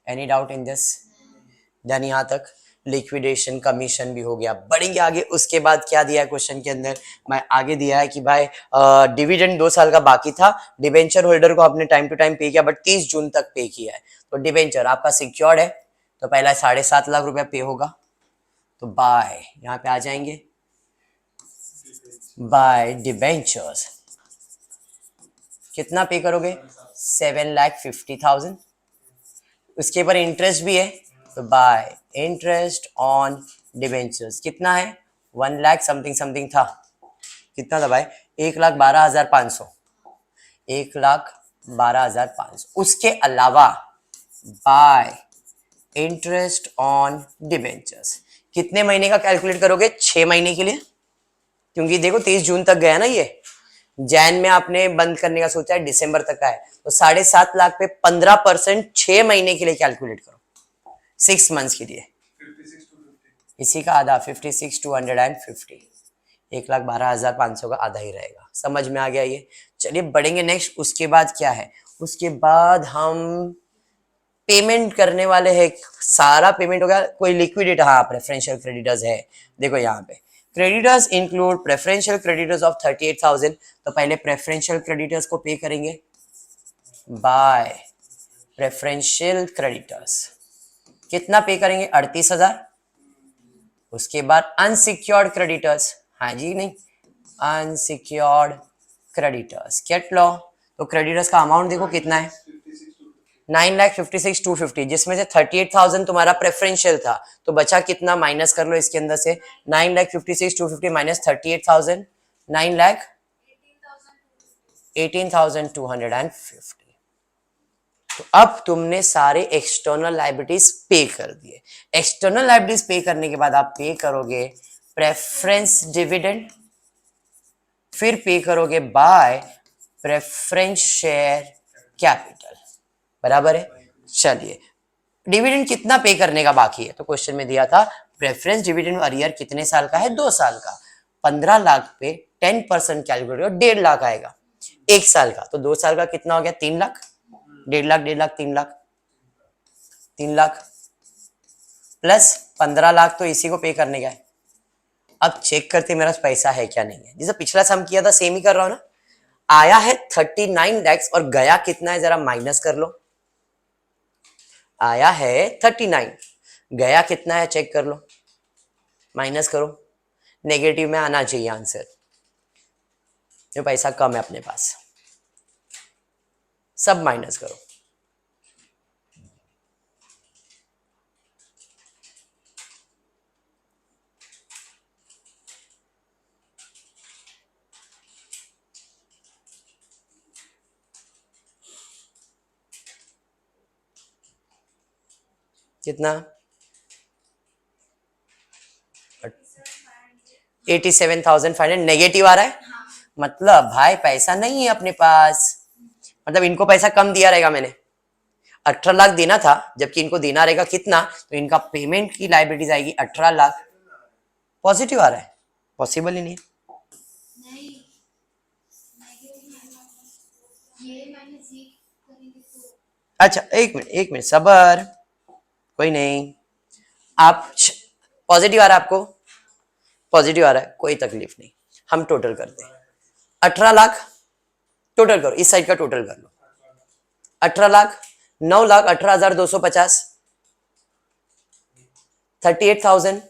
Any doubt in this? Done यहाँ तक? लिक्विडेशन कमीशन भी हो गया। बढ़ेंगे आगे। उसके बाद क्या दिया है क्वेश्चन के अंदर? मैं आगे दिया है कि भाई डिविडेंड 2 साल का बाकी था, डिवेंचर होल्डर को आपने टाइम टू टाइम पे किया, बट 30 जून तक पे किया है। तो डिवेंचर आपका सिक्योर्ड है, तो पहला 7.5 लाख रुपया पे होगा। तो बाय, यहाँ पे आ जाएंगे, बाय डिवेंचर्स कितना पे करोगे? 7,50,000। उसके ऊपर इंटरेस्ट भी है, तो बाय इंटरेस्ट ऑन डिवेंचर्स कितना है? 1 लाख समथिंग समथिंग था। कितना था भाई? 1,12,500। 1,12,500। उसके अलावा बाय इंटरेस्ट ऑन डिवेंचर्स कितने महीने का कैलकुलेट करोगे? 6 महीने के लिए, क्योंकि देखो 30 जून तक गया ना ये। जैन में आपने बंद करने का सोचा है, दिसंबर तक का है, तो 7.5 लाख पे 15% 6 महीने के लिए कैलकुलेट करो, 6 मंथ्स के लिए। इसी का आधा 56,250, 1,12,500 का आधा ही रहेगा। समझ में आ गया ये? चलिए बढ़ेंगे नेक्स्ट। उसके बाद क्या है? उसके बाद हम पेमेंट करने वाले हैं। सारा पेमेंट हो गया। कोई लिक्विडेटर, हाँ प्रेफरेंशियल क्रेडिटर्स है। देखो यहाँ पे creditors include preferential creditors of 38,000। तो पहले प्रेफरेंशियल क्रेडिटर्स को पे करेंगे, बाय प्रेफरेंशियल क्रेडिटर्स। कितना पे करेंगे? 38,000। उसके बाद अनसिक्योर्ड क्रेडिटर्स, हाँ जी नहीं, अनसिक्योर्ड क्रेडिटर्स गेट लो। तो क्रेडिटर्स का अमाउंट देखो कितना है, 9,56,250, जिसमें से 38,000 तुम्हारा प्रेफरेंशियल था, तो बचा कितना, माइनस कर लो इसके अंदर से, 9,56,250 माइनस 38,000, 9,18,250। तो अब तुमने सारे एक्सटर्नल लाइबिलिटीज पे कर दिए। एक्सटर्नल लाइबिलिटीज पे करने के बाद आप पे करोगे प्रेफरेंस डिविडेंड, फिर पे करोगे बाय प्रेफरेंस शेयर कैपिटल। बराबर है? चलिए, डिविडेंड कितना पे करने का बाकी है? तो क्वेश्चन में दिया था प्रेफरेंस डिविडेंड अरियर कितने साल का है? 2 साल का। 15 लाख पे 10% कैलकुलेट करो, 1.5 लाख आएगा। 1 साल का तो 2 साल का कितना हो गया? 3 लाख। 1.5 लाख, 1.5 लाख, 3 लाख, 3 लाख प्लस 15 लाख तो इसी को पे करने का है। अब चेक करते मेरा पैसा है क्या नहीं है। जैसे पिछला सम किया था सेम ही कर रहा हूं ना। आया है 39 लैक्स और गया कितना है, जरा माइनस कर लो। आया है 39, गया कितना है चेक कर लो, माइनस करो। नेगेटिव में आना चाहिए आंसर, जो पैसा कम है अपने पास, सब माइनस करो। कितना? 87,500 नेगेटिव आ रहा है। मतलब भाई पैसा नहीं है अपने पास, मतलब इनको पैसा कम दिया रहेगा मैंने। 18 लाख देना था, जबकि इनको देना रहेगा कितना, तो इनका पेमेंट की लाइबिलिटीज आएगी 18 लाख। पॉजिटिव आ रहा है? पॉसिबल ही नहीं है। अच्छा एक मिनट, एक मिनट सबर, कोई नहीं। आप पॉजिटिव आ रहा है आपको? पॉजिटिव आ रहा है, कोई तकलीफ नहीं। हम टोटल करते हैं। 18 लाख टोटल करो, इस साइड का टोटल कर लो। 18 लाख, 9,18,250, 38,000,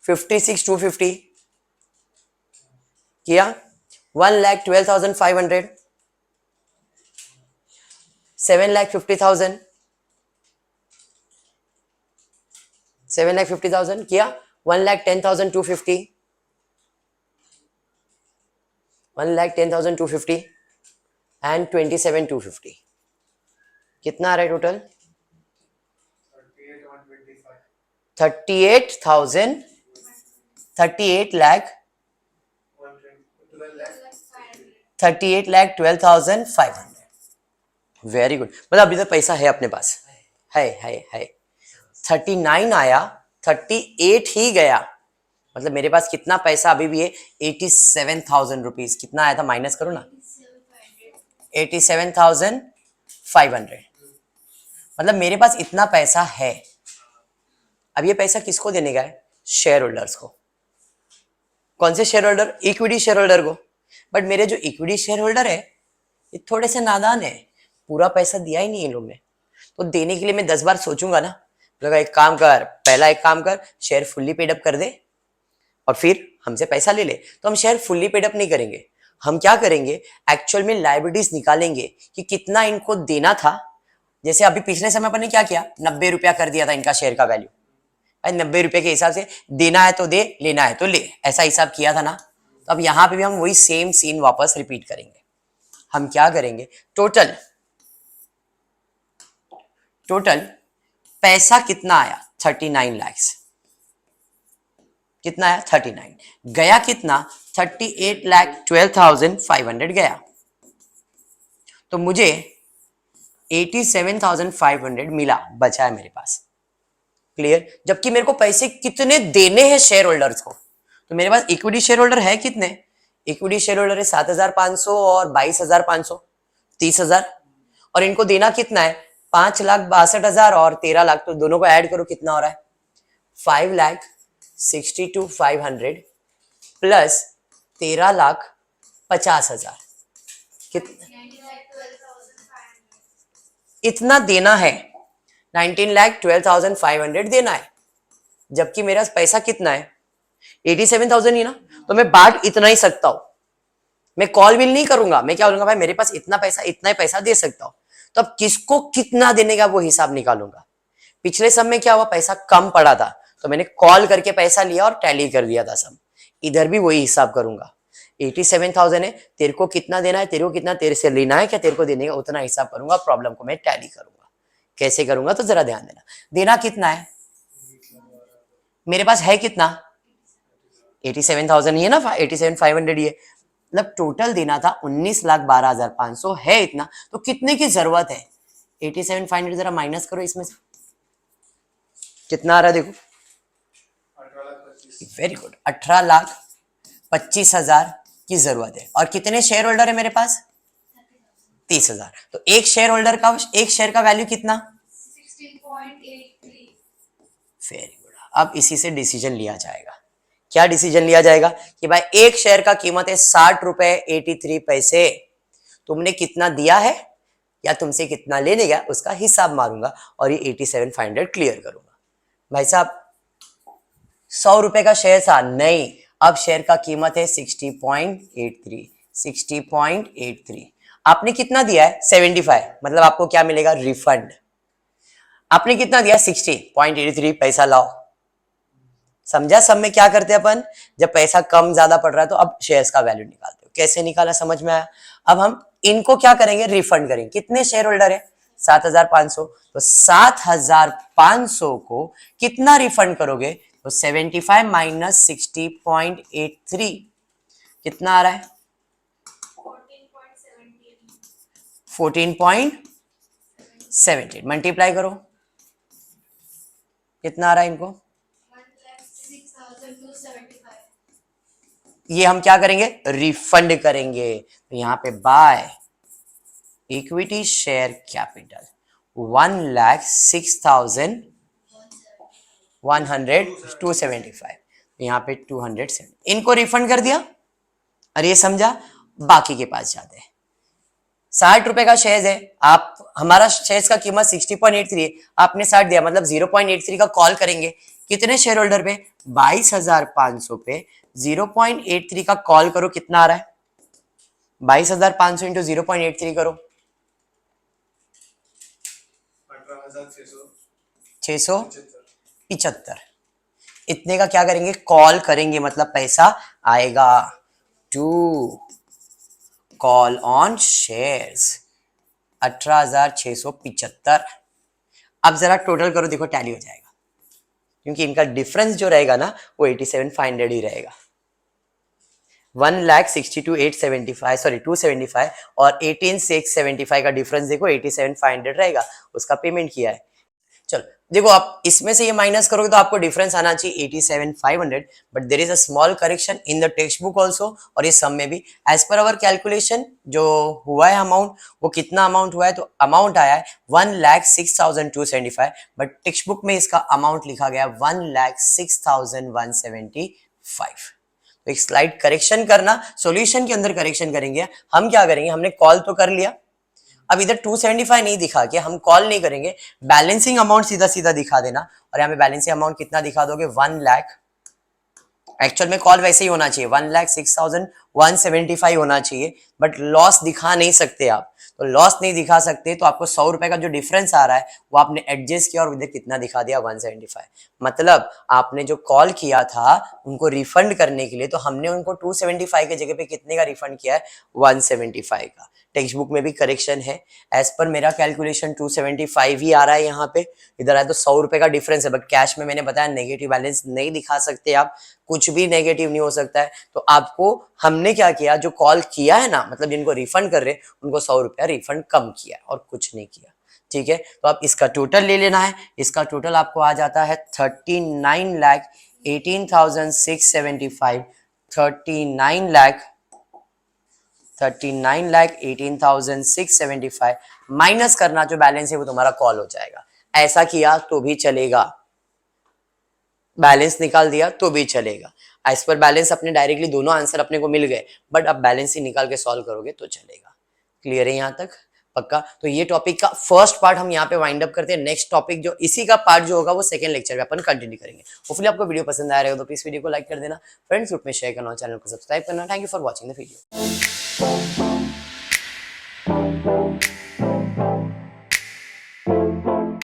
56,250 किया, 1,12,500, 7,50,000, 7,50,000 किया, 1,10,250, 1,10,250 एंड 27,250। कितना आ रहा है टोटल? 38,000, 38 लाख, 38,12,500। वेरी गुड, मतलब अभी तक पैसा है अपने पास, है। 39 आया, 38 ही गया, मतलब मेरे पास कितना पैसा अभी भी है? 87,000 रुपीज। कितना आया था माइनस करो ना, 87,500। मतलब मेरे पास इतना पैसा है। अब ये पैसा किसको देने का है? शेयर होल्डर्स को। कौन से share holder? Equity share holder को। बट मेरे जो इक्विटी शेयर होल्डर है ये थोड़े से नादान है, पूरा पैसा दिया ही नहीं इन लोग ने, तो देने के लिए मैं 10 बार सोचूंगा ना। लगा एक काम कर, पहला एक काम कर, शेयर फुल्ली पेड अप कर दे और फिर हमसे पैसा ले ले। तो हम शेयर फुल्ली पेड अप नहीं करेंगे, हम क्या करेंगे, एक्चुअल में लाइबिलिटीज निकालेंगे कि कितना इनको देना था। जैसे अभी पिछले समय पर ने क्या किया, 90 रुपया कर दिया था इनका शेयर का वैल्यू। 90 रुपए के हिसाब से देना है तो दे, लेना है तो ले, ऐसा हिसाब किया था ना। तो अब यहां पे भी हम वही सेम सीन वापस रिपीट करेंगे। हम क्या करेंगे, टोटल पैसा कितना आया? 39 लैक्स। कितना आया? 39। गया कितना? 38,12,500 गया। तो मुझे 87,500 मिला, बचा है मेरे पास। क्लियर? जबकि मेरे को पैसे कितने देने हैं शेयर होल्डर्स को, तो मेरे पास इक्विटी शेयर होल्डर है कितने? इक्विटी शेयर होल्डर है 7,500 और 22,500, 30,000। और इनको देना कितना है? 5,62,000 और 13 लाख, तो दोनों को ऐड करो कितना हो रहा है? 5,62,500 प्लस 13,50,000 कितना? इतना देना है, 19,12,500 देना है, जबकि मेरा पैसा कितना है 87,000 ही ना, तो मैं बांट इतना ही सकता हूं, मैं कॉल बिल नहीं करूंगा, मैं क्या बोलूंगा भाई मेरे पास इतना पैसा, इतना ही पैसा दे सकता हूं, तो अब किसको कितना देने का वो हिसाब निकालूंगा। पिछले सब में क्या हुआ, पैसा कम पड़ा था तो मैंने कॉल करके पैसा लिया और टैली कर दिया था सब, इधर भी वही हिसाब करूंगा। 87,000 है, तेरे को कितना देना है, तेरे को कितना तेरे से लेना है, क्या तेरे को देने का उतना हिसाब करूंगा, प्रॉब्लम को मैं टैली करूंगा। कैसे करूंगा तो जरा ध्यान देना, देना कितना है, मेरे पास है कितना 87,000 ही है ना, 87,500 ही है, मतलब टोटल देना था 19,12,500 है इतना, तो कितने की जरूरत है 87,500 जरा माइनस करो इसमें से, कितना आ रहा है देखो, 18,25,000 वेरी गुड, 18,25,000 की जरूरत है। और कितने शेयर होल्डर है मेरे पास 30,000, तो एक शेयर होल्डर का, एक शेयर का वैल्यू कितना 16.83। Very good. अब इसी से डिसीजन लिया जाएगा, क्या डिसीजन लिया जाएगा कि भाई एक शेयर का कीमत है 60 रुपए 83 पैसे, तुमने कितना दिया है या तुमसे कितना लेने गया उसका हिसाब मारूंगा और ये 87,500 क्लियर करूंगा। भाई साहब 100 रुपए का शेयर था, नहीं, अब शेयर का कीमत है 60.83, 60.83, आपने कितना दिया है 75, मतलब आपको क्या मिलेगा रिफंड। आपने कितना दिया 60.83, पैसा लाओ। समझा सब में क्या करते हैं अपन, जब पैसा कम ज्यादा पड़ रहा है तो अब शेयर्स का वैल्यू निकालते हो, कैसे निकाला समझ में आया। अब हम इनको क्या करेंगे, रिफंड करेंगे। कितने शेयर होल्डर है 7,500, तो 7,500 को कितना रिफंड करोगे, तो 75 माइनस 60.83 कितना आ रहा है 14.78, मल्टीप्लाई करो कितना आ रहा है इनको, 1,06,275। ये हम क्या करेंगे रिफंड करेंगे। तो यहां पे बाय इक्विटी शेयर कैपिटल 1,06,275, यहाँ पे 270, इनको रिफंड कर दिया। अरे ये समझा, बाकी के पास जाते हैं। 60 रुपए का शेयर है, आप हमारा शेयर का कीमत 60.83 है, आपने 60 दिया मतलब 0.83 का कॉल करेंगे। कितने शेयर होल्डर पे 22,500 पे 0.83 का कॉल करो, कितना आ रहा है 22,500 इंटू 0.83 करो 675, इतने का क्या करेंगे कॉल करेंगे, मतलब पैसा आएगा टू कॉल ऑन शेयर्स 18,675। अब जरा टोटल करो, देखो टैली हो जाएगा, क्योंकि इनका डिफरेंस जो रहेगा ना वो 87,500 ही रहेगा। 1,62,875 सॉरी 275 और 18,675 का डिफरेंस देखो 87,500 रहेगा, उसका पेमेंट किया है। चलो देखो, आप इसमें से ये माइनस करोगे तो आपको डिफरेंस आना चाहिए 87,500, but there is a small correction in the textbook also, और ये सम में भी एज पर अवर कैलकुलेशन जो हुआ है अमाउंट, वो कितना अमाउंट हुआ है, तो अमाउंट आया है 1,06,275, बट टेक्स्ट बुक में इसका अमाउंट लिखा गया 1,06,175। तो एक स्लाइड करेक्शन करना, सॉल्यूशन के अंदर करेक्शन करेंगे। हम क्या करेंगे, हमने कॉल तो कर लिया, अब इधर 275 नहीं दिखा के हम कॉल नहीं करेंगे, बैलेंसिंग अमाउंट सीधा सीधा दिखा देना, और यहाँ पे बैलेंसिंग अमाउंट कितना दिखा दोगे 1 लाख, एक्चुअल में कॉल वैसे ही होना चाहिए 1,06,175 होना चाहिए, बट लॉस दिखा नहीं सकते आप, तो लॉस नहीं दिखा सकते तो आपको 100 रुपए का जो डिफरेंस आ रहा है वो आपने एडजस्ट किया और इधर कितना दिखा दिया 175, मतलब आपने जो कॉल किया था उनको रिफंड करने के लिए, तो हमने उनको 275 के जगह पे कितने का रिफंड किया है 175 का। टेक्स्ट बुक में भी करेक्शन है, एज पर मेरा कैलकुलेशन 275 ही आ रहा है, यहाँ पे इधर आया तो 100 रुपए का डिफरेंस है, बट कैश में मैंने बताया नेगेटिव बैलेंस नहीं दिखा सकते आप, कुछ भी नेगेटिव नहीं हो सकता है, तो आपको हमने क्या किया, जो कॉल किया है ना, मतलब जिनको रिफंड कर रहे हैं उनको 100 रुपया रिफंड कम किया और कुछ नहीं किया। ठीक है, तो आप इसका टोटल ले लेना है, इसका टोटल आपको आ जाता है 39,18,675, 39,18,675 माइनस करना जो बैलेंस है वो तुम्हारा कॉल हो जाएगा। ऐसा किया तो भी चलेगा, बैलेंस निकाल दिया तो भी चलेगा, एज पर बैलेंस अपने डायरेक्टली दोनों आंसर अपने को मिल गए, बट अब बैलेंस ही निकाल के सॉल्व करोगे तो चलेगा। क्लियर है यहाँ तक, पक्का। तो ये टॉपिक का फर्स्ट पार्ट हम यहाँ पे वाइंड अप करते हैं। नेक्स्ट टॉपिक जो इसी का पार्ट जो होगा वो सेकंड लेक्चर में अपन कंटिन्यू करेंगे। होपफुली आपको वीडियो पसंद आ रहा हो तो प्लीज वीडियो को लाइक कर देना, फ्रेंड्स ग्रुप में शेयर करना, चैनल को सब्सक्राइब करना। Thank you for watching the video.